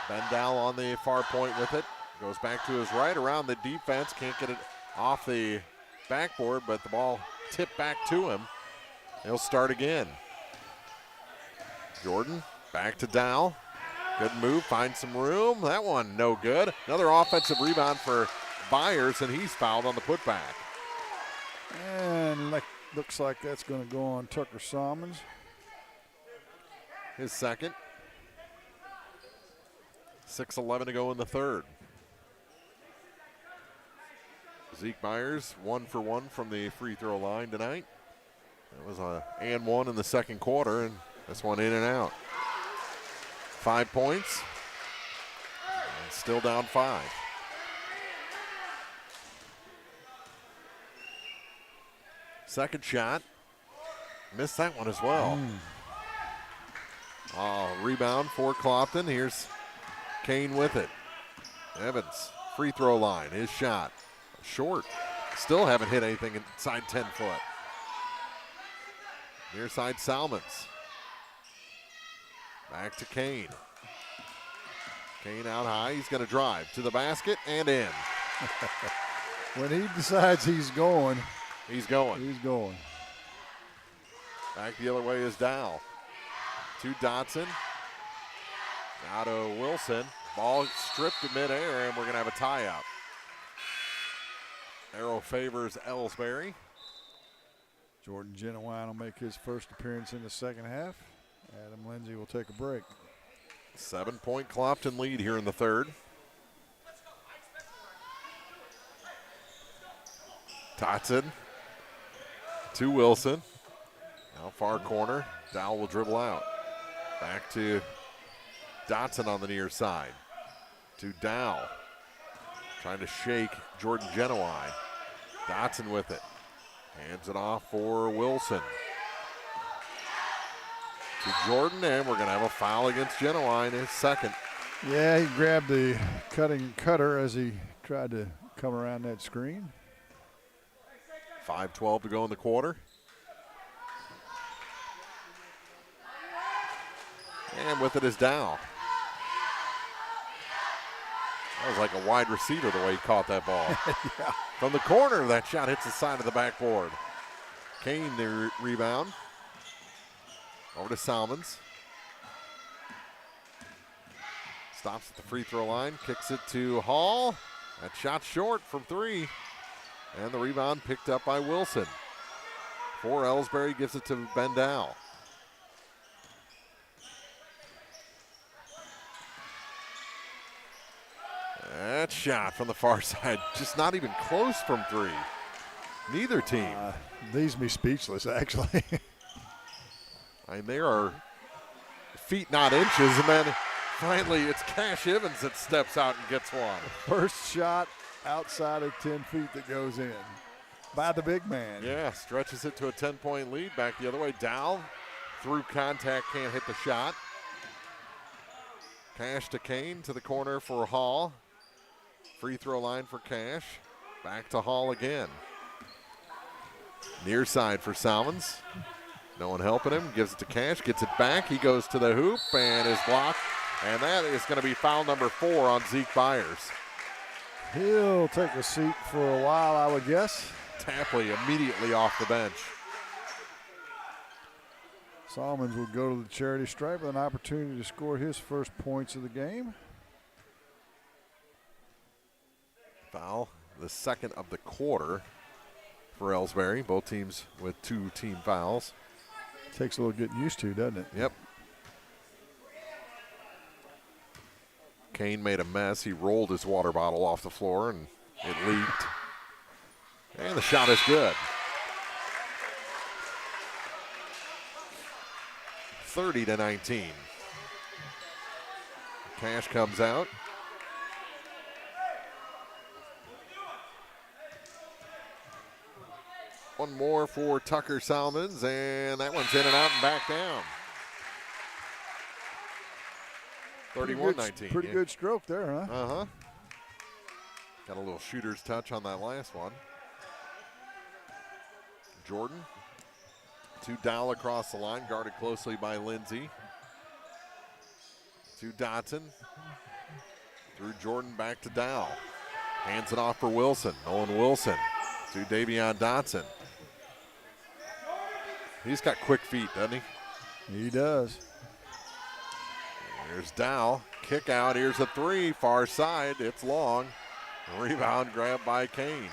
Ben Dow on the far point with it. Goes back to his right around the defense. Can't get it off the backboard, but the ball tipped back to him. He'll start again. Jordan back to Dow. Good move, finds some room. That one no good. Another offensive rebound for Byers, and he's fouled on the putback. And looks like that's going to go on Tucker Salmons. His second. 6:11 to go in the third. Zeke Byers 1 for 1 from the free throw line tonight. That was a and one in the second quarter, and this one in and out. 5 points. And still down 5. Second shot. Missed that one as well. Rebound for Clopton. Here's Kane with it. Evans, free throw line. His shot. Short. Still haven't hit anything inside 10 foot. Near side Salmons. Back to Kane. Kane out high. He's going to drive to the basket and in. When he decides he's going. He's going. He's going. Back the other way is Dow. To Dotson. Now to Wilson. Ball stripped in midair, and we're going to have a tie-up. Arrow favors Elsberry. Jordan Genowine will make his first appearance in the second half. Adam Lindsay will take a break. 7-point Clopton lead here in the third. Dotson to Wilson. Now far corner. Dow will dribble out. Back to Dotson on the near side. To Dow. Trying to shake Jordan Genowine. Dotson with it. Hands it off for Wilson. To Jordan, and we're going to have a foul against Genowine, his second. Yeah, he grabbed the cutter as he tried to come around that screen. 5:12 to go in the quarter. And with it is Dow. That was like a wide receiver the way he caught that ball. Yeah. From the corner, that shot hits the side of the backboard. Kane, the rebound. Over to Salmons. Stops at the free throw line, kicks it to Hall. That shot short from three. And the rebound picked up by Wilson. For Elsberry, gives it to Ben Dow. That shot from the far side, just not even close from three. Neither team. Leaves me speechless, actually. I mean, they are feet, not inches, and then finally it's Cash Evans that steps out and gets one. First shot outside of 10 feet that goes in by the big man. Yeah, stretches it to a 10-point lead. Back the other way. Dow through contact, can't hit the shot. Cash to Kane to the corner for Hall. Free throw line for Cash. Back to Hall again. Near side for Salmons. No one helping him. Gives it to Cash. Gets it back. He goes to the hoop and is blocked. And that is going to be foul number 4 on Zeke Byers. He'll take a seat for a while, I would guess. Tapley immediately off the bench. Salmons will go to the charity stripe with an opportunity to score his first points of the game. Foul, the second of the quarter for Elsberry. Both teams with 2 team fouls. Takes a little getting used to, doesn't it? Yep. Kane made a mess. He rolled his water bottle off the floor and it leaked. And the shot is good. 30-19. Cash comes out. One more for Tucker Salmons, and that one's in and out and back down. 31-19. Pretty good stroke there, huh? Uh-huh. Got a little shooter's touch on that last one. Jordan to Dow across the line, guarded closely by Lindsay. To Dotson. Through Jordan back to Dow. Hands it off for Wilson. Nolan Wilson to Davion Dotson. He's got quick feet, doesn't he? He does. Here's Dow. Kick out. Here's a three. Far side. It's long. Rebound grabbed by Kane.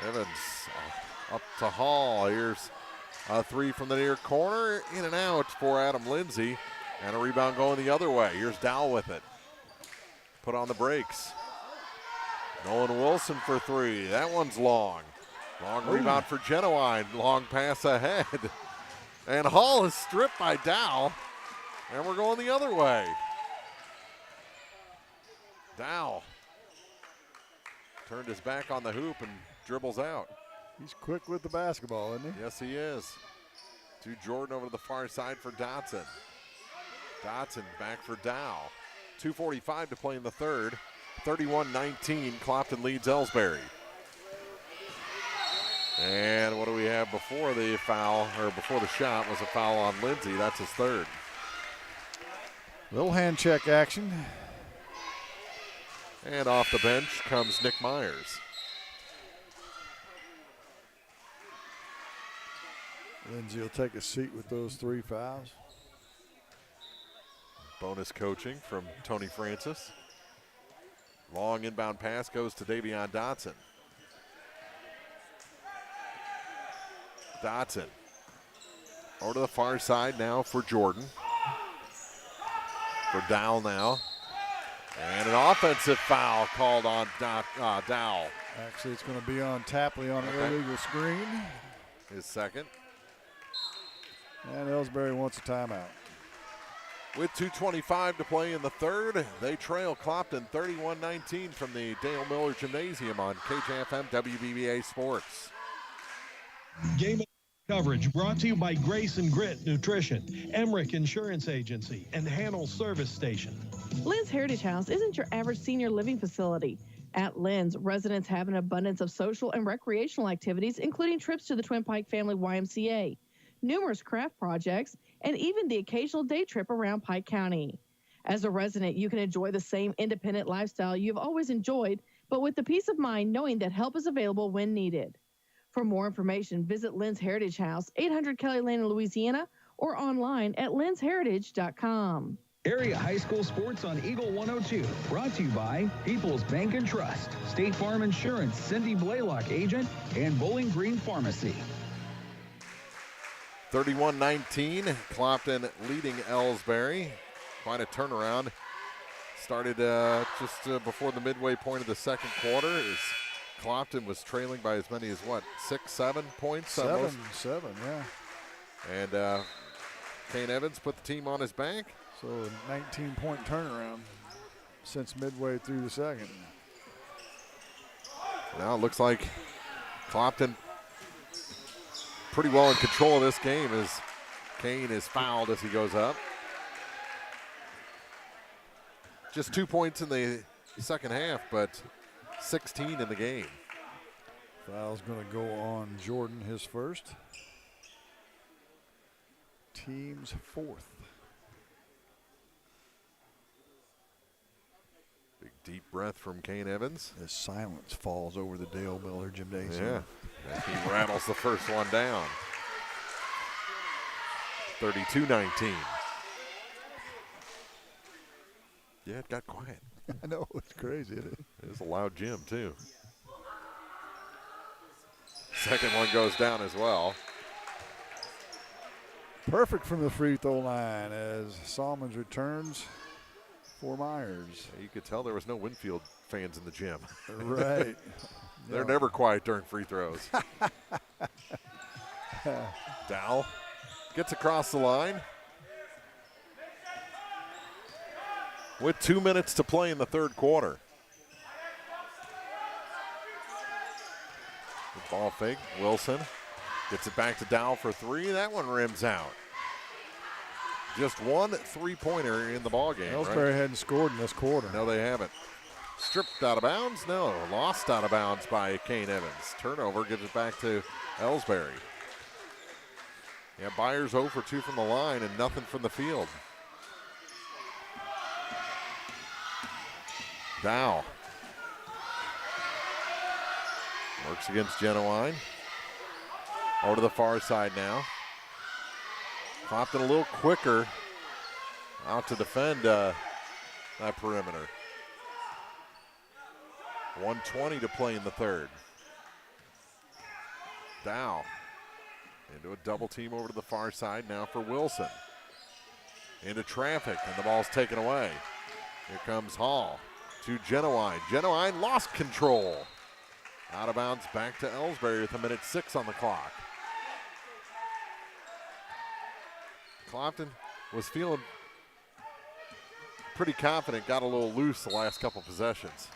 Evans up to Hall. Here's a three from the near corner. In and out for Adam Lindsay. And a rebound going the other way. Here's Dow with it. Put on the brakes. Nolan Wilson for three. That one's long. Long rebound for Genowine. Long pass ahead. And Hall is stripped by Dow. And we're going the other way. Dow turned his back on the hoop and dribbles out. He's quick with the basketball, isn't he? Yes, he is. To Jordan over to the far side for Dotson. Dotson back for Dow. 2:45 to play in the third. 31-19, Clopton leads Elsberry. And what do we have before the foul, or before the shot was a foul on Lindsay. That's his third. Little hand check action. And off the bench comes Nick Myers. Lindsay will take a seat with those 3 fouls. Bonus coaching from Tony Francis. Long inbound pass goes to Davion Dotson. Dotson. Over to the far side now for Jordan. For Dowell now. And an offensive foul called on Dowell. Actually, it's going to be on Tapley on an illegal screen. His second. And Elsberry wants a timeout. With 2:25 to play in the third, they trail Clopton 31-19 from the Dale Miller Gymnasium on KJFM WBBA Sports. Game coverage brought to you by Grace and Grit Nutrition, Emmerich Insurance Agency, and Hannell Service Station. Lynn's Heritage House isn't your average senior living facility. At Lynn's, residents have an abundance of social and recreational activities, including trips to the Twin Pike Family YMCA, numerous craft projects, and even the occasional day trip around Pike County. As a resident, you can enjoy the same independent lifestyle you've always enjoyed, but with the peace of mind knowing that help is available when needed. For more information, visit Lynn's Heritage House, 800 Kelly Lane in Louisiana, or online at lynsheritage.com. Area high school sports on Eagle 102. Brought to you by People's Bank and Trust, State Farm Insurance, Cindy Blaylock agent, and Bowling Green Pharmacy. 31-19, Clopton leading Elsberry. Quite a turnaround. Started just before the midway point of the second quarter. As Clopton was trailing by as many as, 6, 7 points? Seven, yeah. And Kane Evans put the team on his back. So a 19-point turnaround since midway through the second. Now it looks like Clopton pretty well in control of this game as Kane is fouled as he goes up. Just 2 points in the second half, but 16 in the game. Foul's going to go on Jordan, his first. Team's fourth. Big deep breath from Kane Evans. As silence falls over the Dale Miller Gymnasium. Yeah, as he rattles the first one down. 32-19. Yeah, it got quiet. I know, it's crazy, isn't it? It was a loud gym, too. Second one goes down as well. Perfect from the free throw line as Salmons returns for Myers. You could tell there was no Winfield fans in the gym. Right. They're never quiet during free throws. Dowell gets across the line. With 2 minutes to play in the third quarter. The ball fake, Wilson gets it back to Dowell for three. That one rims out. Just one three-pointer in the ballgame. Elsberry hadn't scored in this quarter. No, they haven't. Stripped out of bounds? No, lost out of bounds by Kane Evans. Turnover gives it back to Elsberry. Yeah, Byers 0 for 2 from the line and nothing from the field. Dowell works against Genowine. Over to the far side now. Clopton a little quicker out to defend that perimeter. 1:20 to play in the third. Dowell into a double team over to the far side now for Wilson. Into traffic, and the ball's taken away. Here comes Hall to Genowine. Genowine lost control. Out of bounds back to Elsberry with 1:06 on the clock. Clopton was feeling pretty confident, got a little loose the last couple possessions.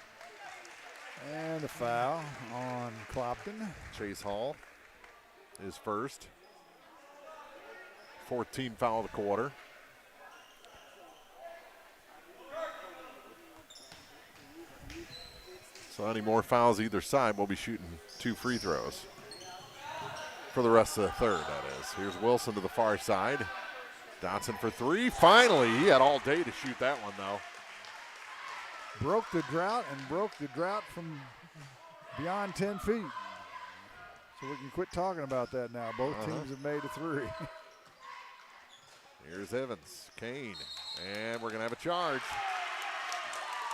And a foul on Clopton. Chase Hall is first. 14th foul of the quarter. So any more fouls either side, we'll be shooting 2 free throws for the rest of the third, that is. Here's Wilson to the far side. Dotson for 3. Finally, he had all day to shoot that one, though. Broke the drought from beyond 10 feet. So we can quit talking about that now. Both teams have made a 3. Here's Evans, Kane, and we're going to have a charge.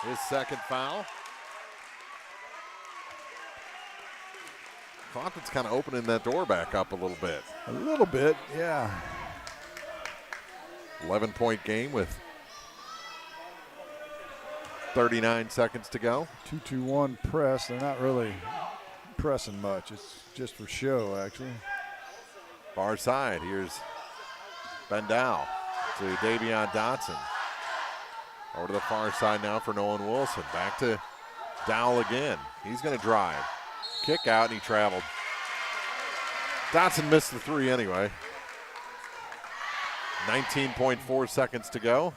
His second foul. Clopton's kind of opening that door back up a little bit. A little bit, yeah. 11-point game with 39 seconds to go. 2-2-1 press. They're not really pressing much. It's just for show, actually. Far side, here's Bendal to Davion Dotson. Over to the far side now for Nolan Wilson. Back to Dowell again. He's going to drive. Kick out, and he traveled. Dotson missed the three anyway. 19.4 seconds to go.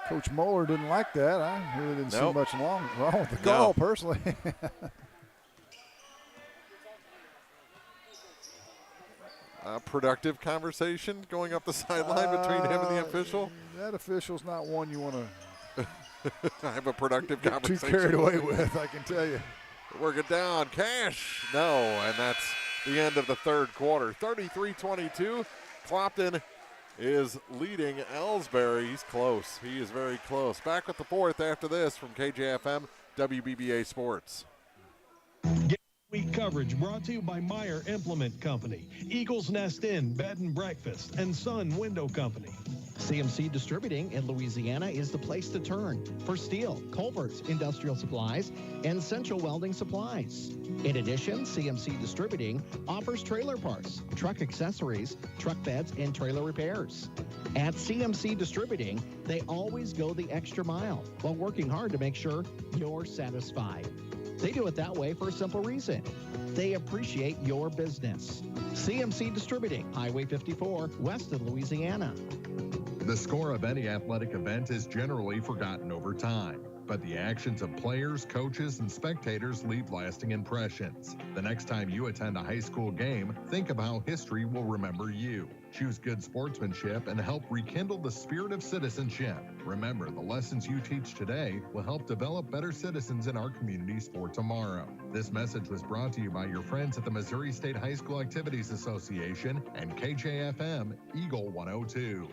Coach Moeller didn't like that. I really didn't see much wrong with the No. call, personally. A productive conversation going up the sideline between him and the official. That official's not one you want to have a productive get conversation. too carried away with, I can tell you. Work it down. Cash. No, and that's the end of the third quarter. 33-22. Clopton is leading Elsberry. He's close. He is very close. Back with the fourth after this from KJFM WBBA Sports. Week coverage brought to you by Meyer Implement Company, Eagles Nest Inn, Bed and Breakfast, and Sun Window Company. CMC Distributing in Louisiana is the place to turn for steel, culverts, industrial supplies, and central welding supplies. In addition, CMC Distributing offers trailer parts, truck accessories, truck beds, and trailer repairs. At CMC Distributing, they always go the extra mile while working hard to make sure you're satisfied. They do it that way for a simple reason. They appreciate your business. CMC Distributing, Highway 54, west of Louisiana. The score of any athletic event is generally forgotten over time, but the actions of players, coaches, and spectators leave lasting impressions. The next time you attend a high school game, think of how history will remember you. Choose good sportsmanship and help rekindle the spirit of citizenship. Remember, the lessons you teach today will help develop better citizens in our communities for tomorrow. This message was brought to you by your friends at the Missouri State High School Activities Association and KJFM Eagle 102.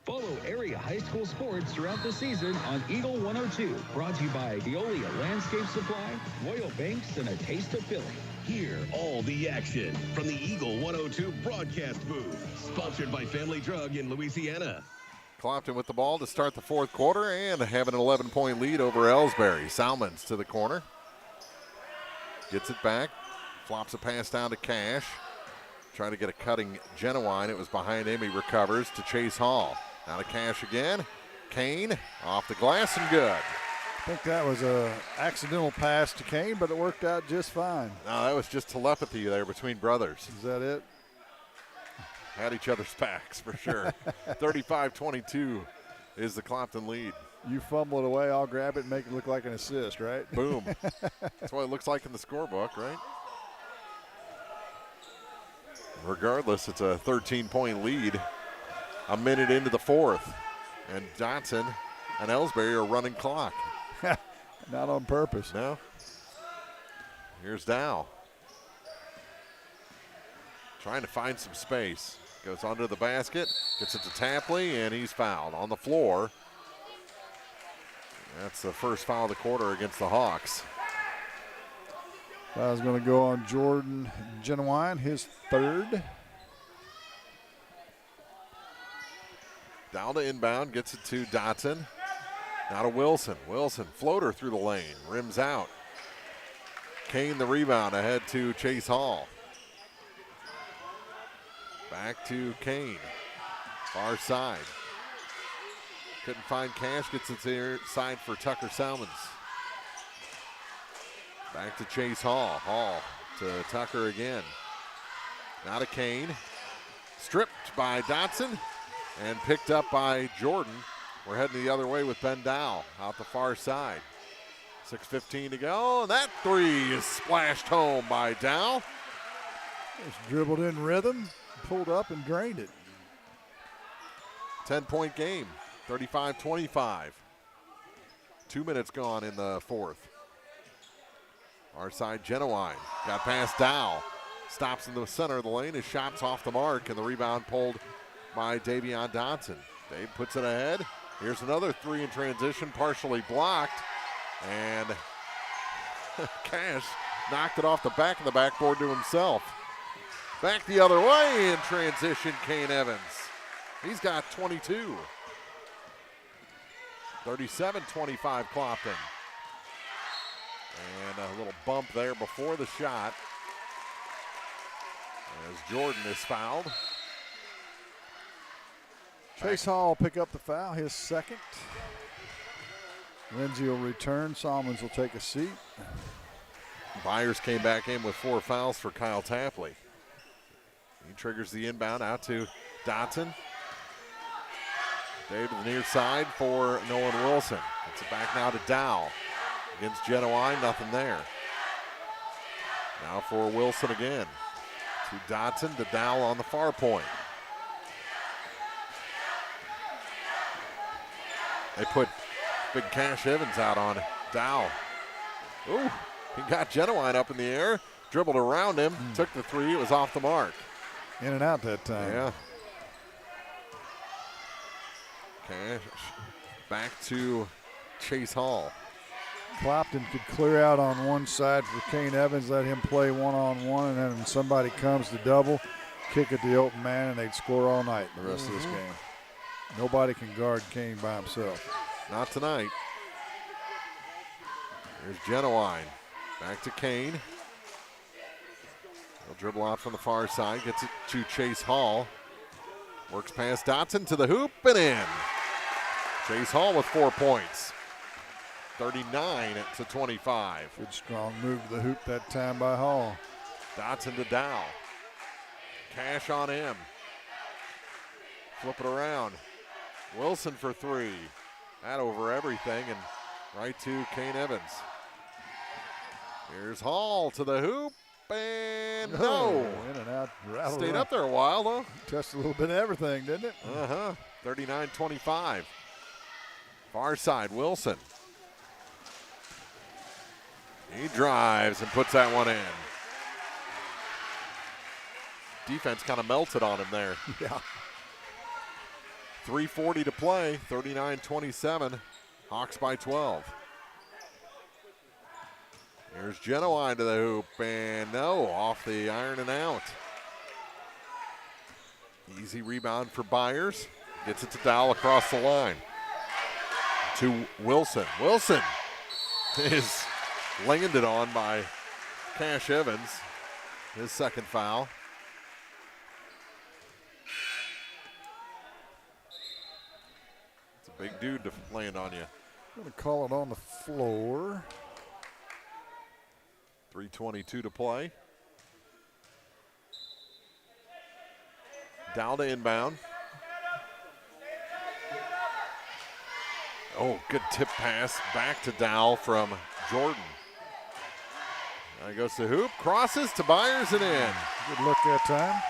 Follow area high school sports throughout the season on Eagle 102. Brought to you by Veolia Landscape Supply, Royal Banks, and a taste of Philly. Hear all the action from the Eagle 102 broadcast booth. Sponsored by Family Drug in Louisiana. Clopton with the ball to start the fourth quarter and having an 11-point lead over Elsberry. Salmons to the corner. Gets it back. Flops a pass down to Cash. Trying to get a cutting Genuine. It was behind him. He recovers to Chase Hall. Now to Cash again. Kane off the glass and good. I think that was a accidental pass to Kane, but it worked out just fine. No, that was just telepathy there between brothers. Is that it? Had each other's backs for sure. 35-22 is the Clopton lead. You fumble it away, I'll grab it and make it look like an assist, right? Boom. That's what it looks like in the scorebook, right? Regardless, it's a 13-point lead. A minute into the fourth. And Dotson and Elsberry are running clock. Not on purpose. No. Here's Dow. Trying to find some space. Goes under the basket. Gets it to Tapley, and he's fouled on the floor. That's the first foul of the quarter against the Hawks. Foul's going to go on Jordan Genuine, his third. Down to inbound, gets it to Dotson. Now to Wilson. Wilson, floater through the lane, rims out. Kane the rebound ahead to Chase Hall. Back to Kane. Far side. Couldn't find Cash, gets it inside for Tucker Salmons. Back to Chase Hall. Hall to Tucker again. Now to Kane. Stripped by Dotson and picked up by Jordan. We're heading the other way with Ben Dow out the far side. 6:15 to go. And that three is splashed home by Dow. Just dribbled in rhythm, pulled up and drained it. 10-point game, 35-25. 2 minutes gone in the fourth. Our side, Genuine. Got past Dow. Stops in the center of the lane. His shot's off the mark, and the rebound pulled by Davion Dotson. Dave puts it ahead. Here's another three in transition, partially blocked. And Cash knocked it off the back of the backboard to himself. Back the other way in transition, Kane Evans. He's got 22. 37-25 Clopton. And a little bump there before the shot as Jordan is fouled. Chase Hall will pick up the foul, his second. Lindsay will return. Solomons will take a seat. Byers came back in with 4 fouls for Kyle Tapley. He triggers the inbound out to Dotson. Dave to the near side for Nolan Wilson. It's it back now to Dow. Against Genoa, nothing there. Now for Wilson again. To Dotson, to Dow on the far point. They put big Cash Evans out on Dow. Ooh, he got Genoa up in the air, dribbled around him, took the 3, it was off the mark. In and out that time. Yeah. Cash back to Chase Hall. Clopton could clear out on one side for Kane Evans, let him play one-on-one, and then when somebody comes to double, kick at the open man, and they'd score all night the rest of this game. Nobody can guard Kane by himself. Not tonight. Here's Genowine. Back to Kane. He'll dribble out from the far side, gets it to Chase Hall. Works past Dotson to the hoop and in. Chase Hall with 4 points. 39-25. Good strong move to the hoop that time by Hall. Dotson to Dow. Cash on him. Flip it around. Wilson for 3. That over everything and right to Kane Evans. Here's Hall to the hoop and no. In and out. Stayed up there a while though. Touched a little bit of everything, didn't it? 39-25. Far side, Wilson. He drives and puts that one in. Defense kind of melted on him there. Yeah. 3:40 to play, 39-27. Hawks by 12. Here's Genoa to the hoop, and no, off the iron and out. Easy rebound for Byers. Gets it to Dow across the line. To Wilson. Wilson is landed on by Cash Evans. His second foul. It's a big dude to land on you. I'm going to call it on the floor. 3:22 to play. Dow to inbound. Oh, good tip pass back to Dow from Jordan. Now he goes to hoop, crosses to Byers and in. Good look that time.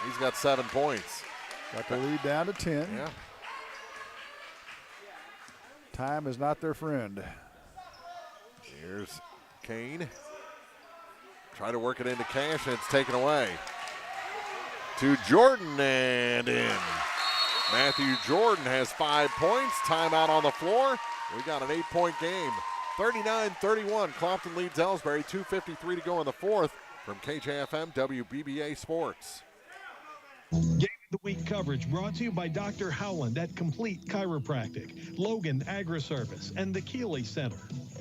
He's got 7 points. Got the lead down to 10. Yeah. Time is not their friend. Here's Kane. Try to work it into Cash, and it's taken away. To Jordan and in. Matthew Jordan has 5 points. Timeout on the floor. We got an 8-point game. 39-31. Clopton leads Elsberry. 2:53 to go in the fourth. From KJFM WBBA Sports. Game of the Week coverage brought to you by Dr. Howland at Complete Chiropractic, Logan Agri-Service, and the Keeley Center.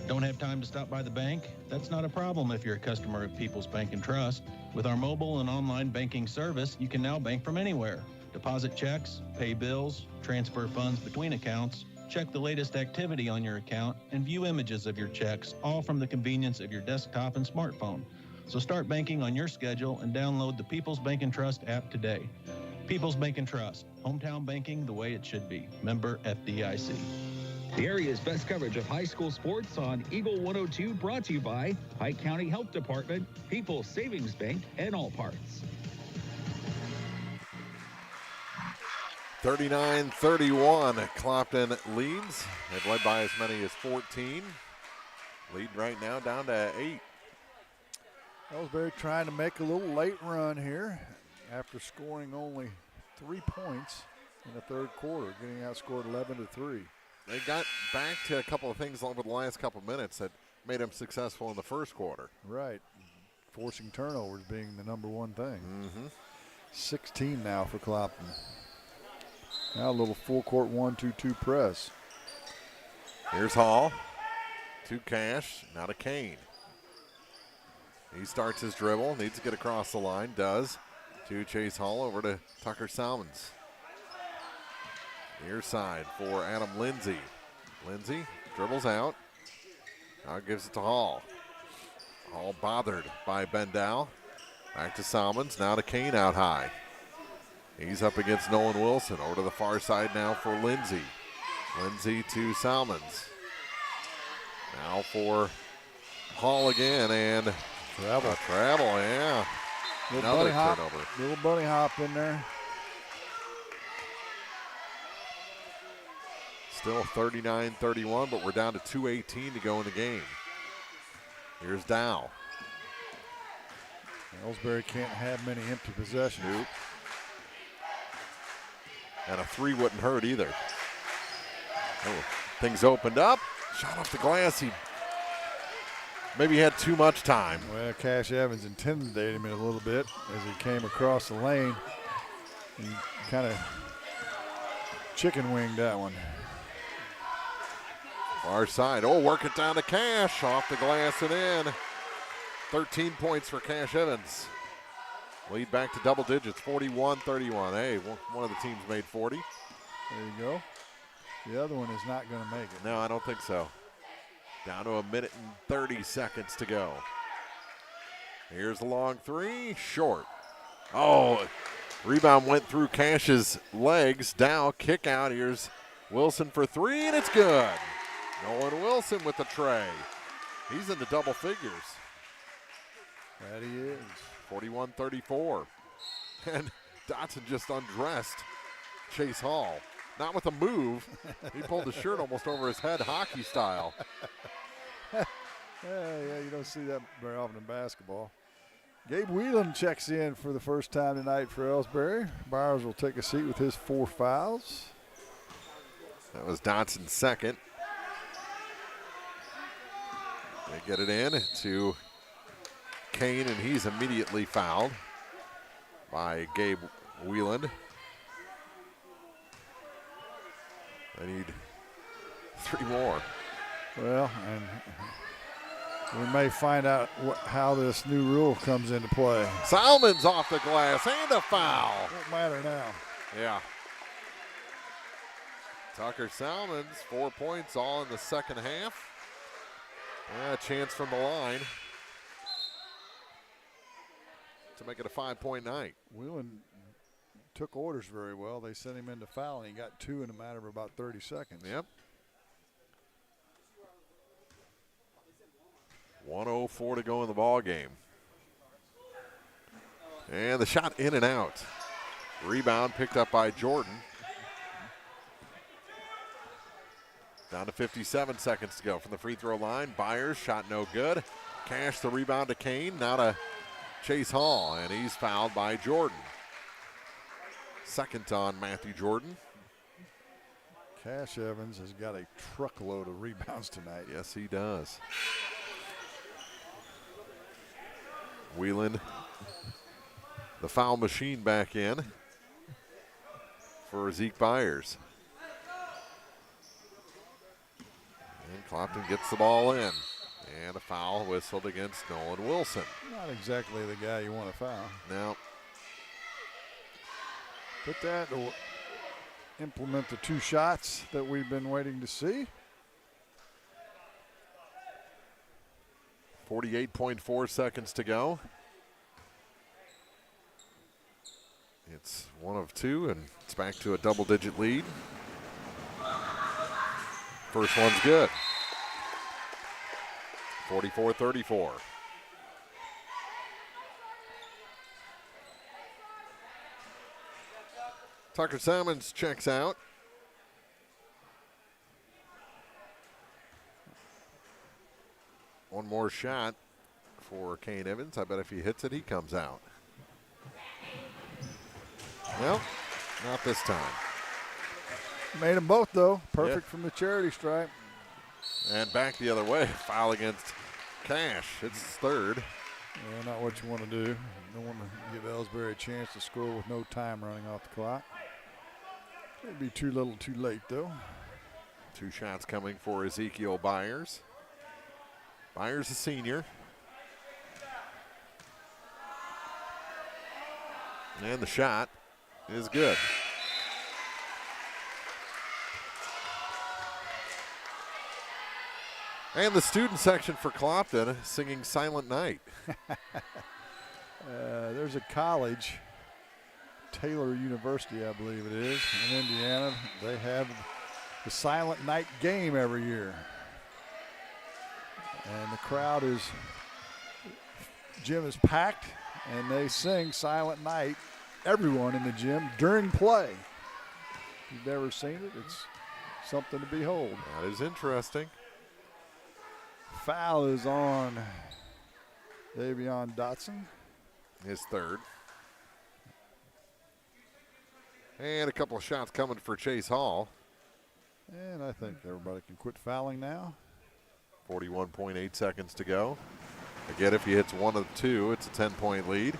Don't have time to stop by the bank? That's not a problem if you're a customer of People's Bank and Trust. With our mobile and online banking service, you can now bank from anywhere. Deposit checks, pay bills, transfer funds between accounts, check the latest activity on your account, and view images of your checks, all from the convenience of your desktop and smartphone. So start banking on your schedule and download the People's Bank and Trust app today. People's Bank and Trust, hometown banking the way it should be. Member FDIC. The area's best coverage of high school sports on Eagle 102, brought to you by Pike County Health Department, People's Savings Bank, and All Parts. 39-31. Clopton leads. They've led by as many as 14. Lead right now down to 8. Elsberry trying to make a little late run here after scoring only 3 points in the third quarter, getting outscored 11-3. They got back to a couple of things over the last couple of minutes that made them successful in the first quarter. Right. Forcing turnovers being the number one thing. 16 now for Clopton. Now a little full court 1-2-2 press. Here's Hall to Cash, now to Kane. He starts his dribble, needs to get across the line, does. To Chase Hall, over to Tucker Salmons. Near side for Adam Lindsay. Lindsay dribbles out. Now gives it to Hall. Hall bothered by Bendal. Back to Salmons, now to Kane out high. He's up against Nolan Wilson. Over to the far side now for Lindsay. Lindsay to Salmons. Now for Hall again, and travel, yeah. Another turnover. Little bunny hop in there. Still 39-31, but we're down to 2:18 to go in the game. Here's Dow. Elsberry can't have many empty possessions. Nope. And a three wouldn't hurt either. Oh, things opened up. Shot off the glass. He maybe had too much time. Well, Cash Evans intimidated him a little bit as he came across the lane. He kind of chicken winged that one. Far side. Oh, work it down to Cash. Off the glass and in. 13 points for Cash Evans. Lead back to double digits, 41-31. Hey, one of the teams made 40. There you go. The other one is not going to make it. No, I don't think so. Down to 1 minute and 30 seconds to go. Here's the long three, short. Oh, rebound went through Cash's legs. Dow, kick out. Here's Wilson for three, and it's good. Nolan Wilson with the tray. He's in the double figures. That he is. 41-34. And Dotson just undressed Chase Hall. Not with a move. He pulled the shirt almost over his head, hockey style. Yeah, you don't see that very often in basketball. Gabe Whelan checks in for the first time tonight for Elsberry. Byers will take a seat with his 4 fouls. That was Dotson's second. They get it in to Kane, and he's immediately fouled by Gabe Whelan. They need 3 more. Well, and we may find out how this new rule comes into play. Salmons off the glass and a foul. Won't matter now. Yeah. Tucker Salmons, 4 points all in the second half. Yeah, a chance from the line to make it a 5-point night. Whelan took orders very well. They sent him into foul, and he got 2 in a matter of about 30 seconds. Yep. 1:04 to go in the ball game. And the shot in and out. Rebound picked up by Jordan. Down to 57 seconds to go from the free throw line. Byers, shot no good. Cash the rebound to Kane, now to Chase Hall, and he's fouled by Jordan. Second on Matthew Jordan. Cash Evans has got a truckload of rebounds tonight. Yes, he does. Whelan, the foul machine back in for Zeke Byers. And Clopton gets the ball in. And a foul whistled against Nolan Wilson. Not exactly the guy you want to foul. No. But that will implement the 2 shots that we've been waiting to see. 48.4 seconds to go. It's 1 of 2, and it's back to a double-digit lead. First one's good. 44-34. Tucker Salmons checks out. One more shot for Kane Evans. I bet if he hits it, he comes out. Well, not this time. Made them both, though. Perfect from the charity stripe. And back the other way. Foul against Cash. It's third. Yeah, not what you want to do. You don't want to give Elsberry a chance to score with no time running off the clock. It'd be too little too late, though. 2 shots coming for Ezekiel Byers. Byers, a senior. And the shot is good. And the student section for Clopton singing Silent Night. There's a college, Taylor University, I believe it is, in Indiana. They have the Silent Night game every year. And the crowd is, gym is packed, and they sing Silent Night, everyone in the gym, during play. If you've never seen it, it's something to behold. That is interesting. Foul is on Davion Dotson. His third. And a couple of shots coming for Chase Hall. And I think everybody can quit fouling now. 41.8 seconds to go. Again, if he hits 1 of 2, it's a 10-point lead.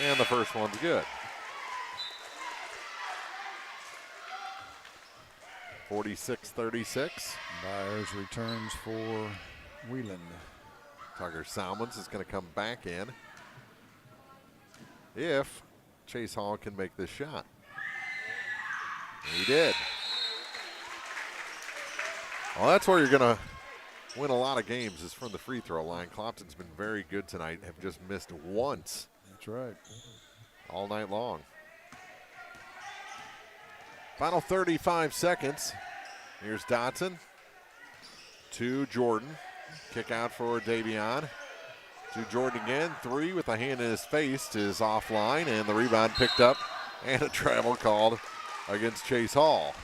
And the first one's good. 46-36. Byers returns for Wheeland. Tucker Salmons is going to come back in if Chase Hall can make this shot. He did. Well, that's where you're going to win a lot of games, is from the free throw line. Clopton's been very good tonight, have just missed once. That's right. All night long. Final 35 seconds. Here's Dotson to Jordan. Kick out for Davion. To Jordan again. 3 with a hand in his face is offline, and the rebound picked up, and a travel called against Chase Hall.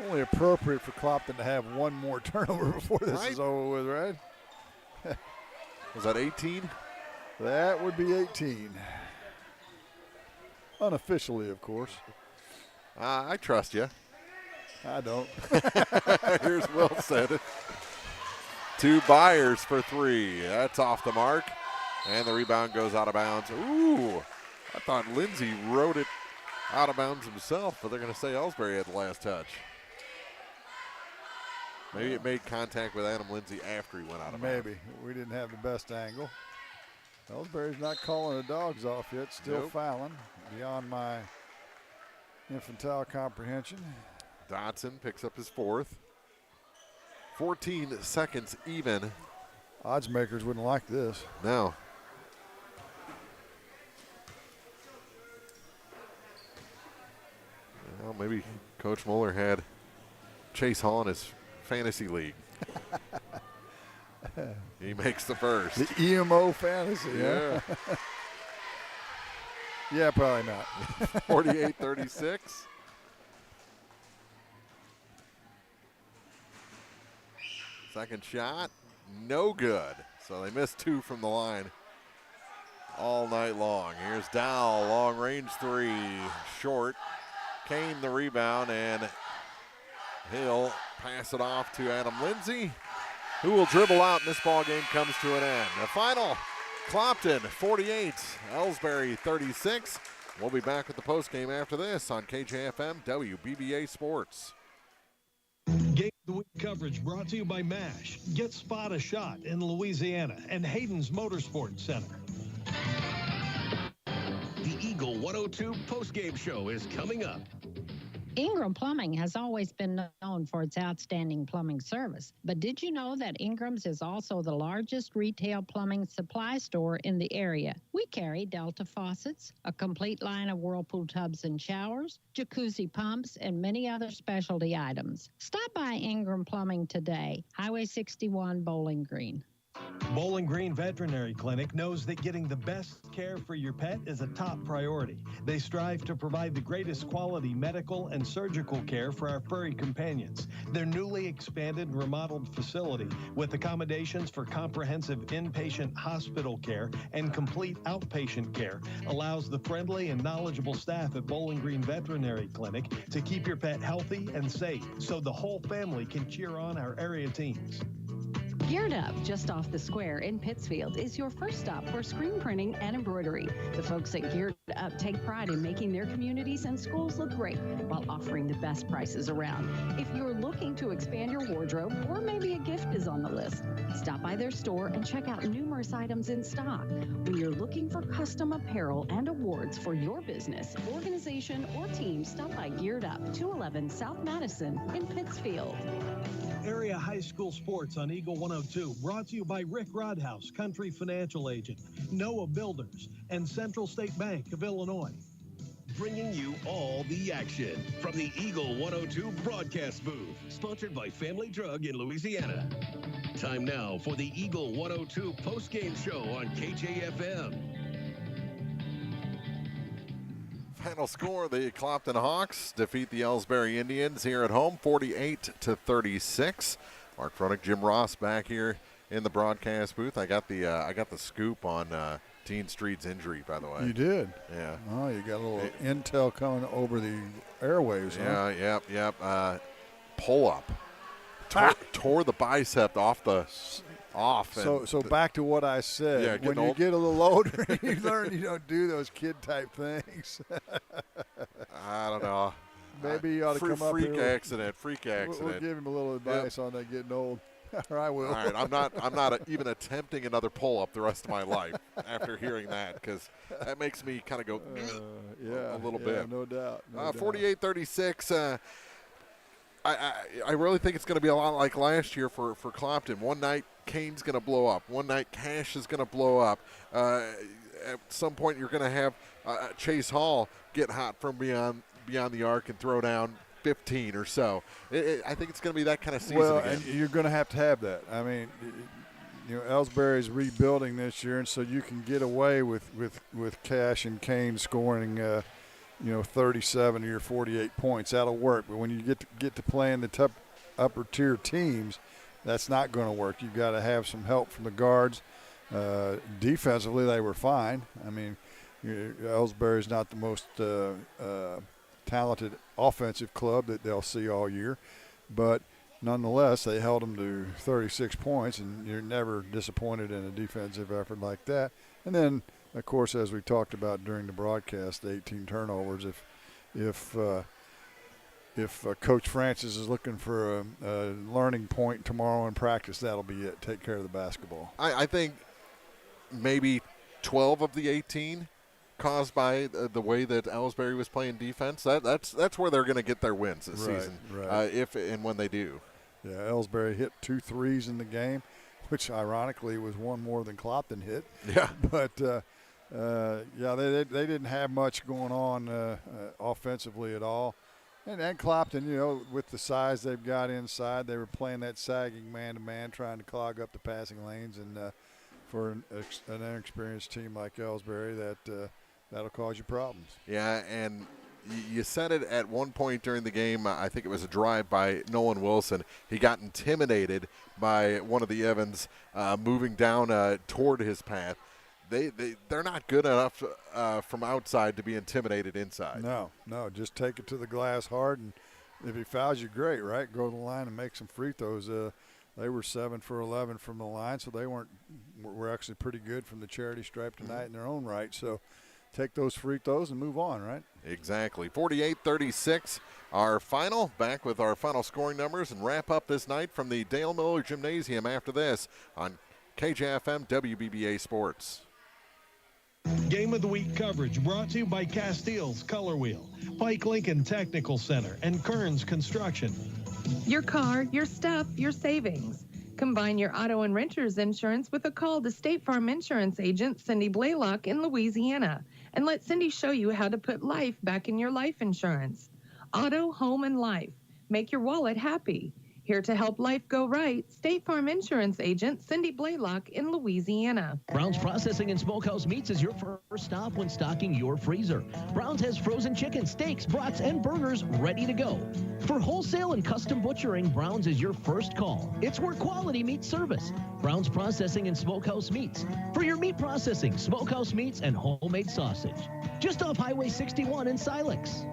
Only appropriate for Clopton to have one more turnover before this is over with, right? Was that 18? That would be 18. Unofficially, of course. I trust you. I don't. Here's Wilson. 2 Byers for 3. That's off the mark. And the rebound goes out of bounds. Ooh, I thought Lindsey rode it out of bounds himself, but they're going to say Elsberry had the last touch. Maybe it made contact with Adam Lindsey after he went out of bounds. Maybe. We didn't have the best angle. Elsberry's not calling the dogs off yet. Still fouling. Beyond my infantile comprehension. Dotson picks up his 4th. 14 seconds even. Odds makers wouldn't like this. No. Well, maybe Coach Mueller had Chase Hall in his fantasy league. He makes the first. The EMO fantasy. Yeah. Yeah, probably not. 48-36. Second shot, no good. So they missed 2 from the line all night long. Here's Dow, long range 3, short. Kane the rebound, and he'll pass it off to Adam Lindsey, who will dribble out, and this ball game comes to an end. The final, Clopton 48, Elsberry 36. We'll be back with the postgame after this on KJFM WBBA Sports. Game of the Week coverage brought to you by MASH. Get Spot a Shot in Louisiana and Hayden's Motorsports Center. The Eagle 102 postgame show is coming up. Ingram Plumbing has always been known for its outstanding plumbing service. But did you know that Ingram's is also the largest retail plumbing supply store in the area? We carry Delta faucets, a complete line of Whirlpool tubs and showers, jacuzzi pumps, and many other specialty items. Stop by Ingram Plumbing today, Highway 61, Bowling Green. Bowling Green Veterinary Clinic knows that getting the best care for your pet is a top priority. They strive to provide the greatest quality medical and surgical care for our furry companions. Their newly expanded and remodeled facility with accommodations for comprehensive inpatient hospital care and complete outpatient care allows the friendly and knowledgeable staff at Bowling Green Veterinary Clinic to keep your pet healthy and safe so the whole family can cheer on our area teams. Geared Up, just off the square in Pittsfield, is your first stop for screen printing and embroidery. The folks at Geared Up take pride in making their communities and schools look great while offering the best prices around. If you're looking to expand your wardrobe or maybe a gift is on the list, stop by their store and check out numerous items in stock. When you're looking for custom apparel and awards for your business, organization, or team, stop by Geared Up, 211 South Madison in Pittsfield. Area high school sports on Eagle 102, brought to you by Rick Rodhouse, Country Financial Agent, Noah Builders, and Central State Bank of Illinois. Bringing you all the action from the Eagle 102 broadcast booth, sponsored by Family Drug in Louisiana. Time now for the Eagle 102 postgame show on KJFM. Final score, the Clopton Hawks defeat the Elsberry Indians here at home, 48-36. Mark Froenig, Jim Ross back here in the broadcast booth. I got the scoop on Dean Street's injury, by the way. You did? Yeah. Oh, you got a little intel coming over the airwaves, huh? Yeah, yep. Pull-up. Tore the bicep off. So back to what I said. Yeah, when you get a little older, you learn you don't do those kid-type things. I don't know. Maybe you ought to come up here. Freak accident. We'll give him a little advice on that getting old. Or I will. All right, I'm not even attempting another pull-up the rest of my life after hearing that, because that makes me kind of go a little bit. No doubt. 48-36. I really think it's going to be a lot like last year for Clopton. One night, Kane's going to blow up. One night, Cash is going to blow up. At some point, you're going to have Chase Hall get hot from beyond the arc and throw down 15 or so. I think it's going to be that kind of season again. And you're going to have that. I mean, Elsberry's rebuilding this year, and so you can get away with Cash and Kane scoring 37 of your 48 points. That'll work. But when you get to playing the top upper tier teams, that's not going to work. You've got to have some help from the guards. Defensively, they were fine. I mean, Elsberry's not the most talented offensive club that they'll see all year, but nonetheless, they held them to 36 points, and you're never disappointed in a defensive effort like that. And then, of course, as we talked about during the broadcast, the 18 turnovers. If Coach Francis is looking for a learning point tomorrow in practice, that'll be it. Take care of the basketball. I think maybe 12 of the 18 caused by the way that Elsberry was playing defense. That's where they're going to get their wins this season, if and when they do. Yeah, Elsberry hit 2 threes in the game, which ironically was one more than Clopton hit. Yeah. But, they didn't have much going on offensively at all. And Clopton, with the size they've got inside, they were playing that sagging man-to-man, trying to clog up the passing lanes. And for an inexperienced team like Elsberry, that'll cause you problems. Yeah, and you said it at one point during the game. I think it was a drive by Nolan Wilson. He got intimidated by one of the Evans moving down toward his path. They're not good enough from outside to be intimidated inside. No, just take it to the glass hard, and if he fouls you, great, right? Go to the line and make some free throws. They were 7 for 11 from the line, so they were actually pretty good from the charity stripe tonight in their own right. So take those free throws and move on, right? Exactly. 48-36, our final. Back with our final scoring numbers and wrap up this night from the Dale Miller Gymnasium after this on KJFM WBBA Sports. Game of the Week coverage brought to you by Castile's Color Wheel, Pike Lincoln Technical Center, and Kearns Construction. Your car, your stuff, your savings. Combine your auto and renter's insurance with a call to State Farm Insurance agent Cindy Blaylock in Louisiana, and let Cindy show you how to put life back in your life insurance. Auto, home, and life. Make your wallet happy. Here to help life go right, State Farm Insurance Agent Cindy Blaylock in Louisiana. Brown's Processing and Smokehouse Meats is your first stop when stocking your freezer. Brown's has frozen chicken, steaks, brats, and burgers ready to go. For wholesale and custom butchering, Brown's is your first call. It's where quality meets service. Brown's Processing and Smokehouse Meats. For your meat processing, smokehouse meats, and homemade sausage. Just off Highway 61 in Silex.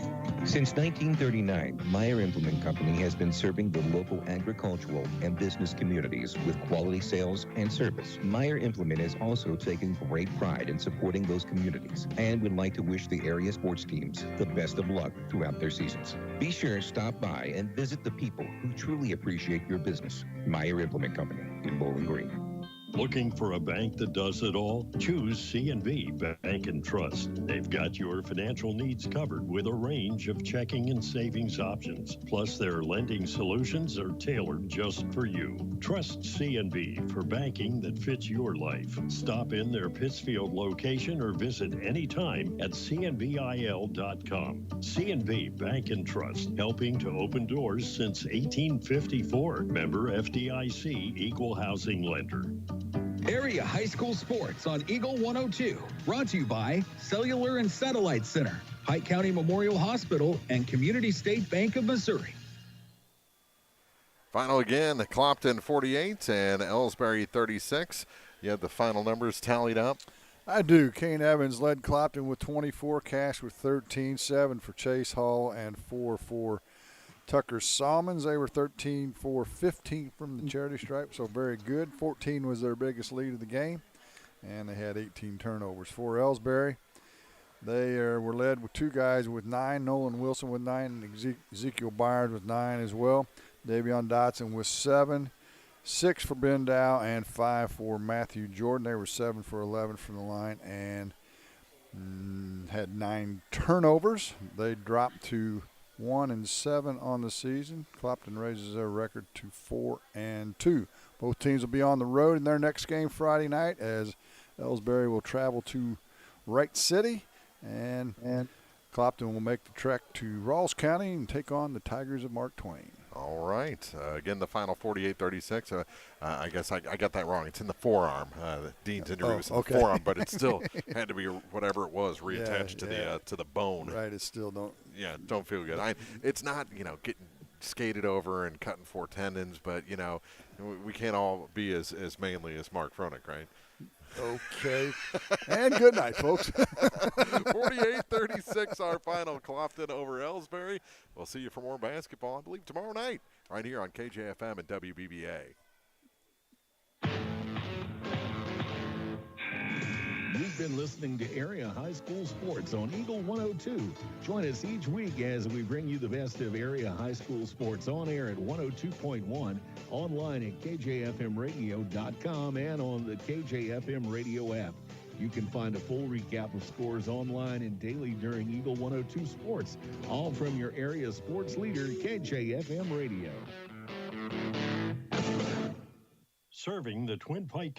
Since 1939, Meyer Implement Company has been serving the local agricultural and business communities with quality sales and service. Meyer Implement has also taken great pride in supporting those communities and would like to wish the area sports teams the best of luck throughout their seasons. Be sure to stop by and visit the people who truly appreciate your business. Meyer Implement Company in Bowling Green. Looking for a bank that does it all? Choose C&B Bank and Trust. They've got your financial needs covered with a range of checking and savings options. Plus, their lending solutions are tailored just for you. Trust C&B for banking that fits your life. Stop in their Pittsfield location or visit anytime at cnbil.com. C&B Bank and Trust, helping to open doors since 1854. Member FDIC, Equal Housing Lender. Area High School Sports on Eagle 102. Brought to you by Cellular and Satellite Center, Pike County Memorial Hospital, and Community State Bank of Missouri. Final again, Clopton 48 and Elsberry 36. You have the final numbers tallied up. I do. Kane Evans led Clopton with 24, Cash with 13, 7 for Chase Hall, and 4 for Tucker Salmons. They were 13 for 15 from the charity stripe, so very good. 14 was their biggest lead of the game, and they had 18 turnovers. For Elsberry, they were led with 2 guys with 9, Nolan Wilson with 9, and Ezekiel Byard with 9 as well. Davion Dotson with 7, 6 for Ben Dow, and 5 for Matthew Jordan. They were 7 for 11 from the line and had 9 turnovers. They dropped to 1-7 on the season. Clopton raises their record to 4-2. Both teams will be on the road in their next game Friday night, as Elsberry will travel to Wright City, and Clopton will make the trek to Rawls County and take on the Tigers of Mark Twain. All right. Again, the final 48-36. I guess I got that wrong. It's in the forearm. Dean's injury was in the forearm, but it still had to be whatever it was reattached to the bone. Right. It still don't. Yeah, don't feel good. It's not getting skated over and cutting 4 tendons, but we can't all be as manly as Mark Froelich, right? Okay. And good night, folks. 48-36, our final. Clopton over Elsberry. We'll see you for more basketball, I believe, tomorrow night, right here on KJFM and WBBA. You've been listening to Area High School Sports on Eagle 102. Join us each week as we bring you the best of area high school sports on air at 102.1, online at KJFMradio.com, and on the KJFM radio app. You can find a full recap of scores online and daily during Eagle 102 Sports, all from your area sports leader, KJFM Radio. Serving the Twin Pike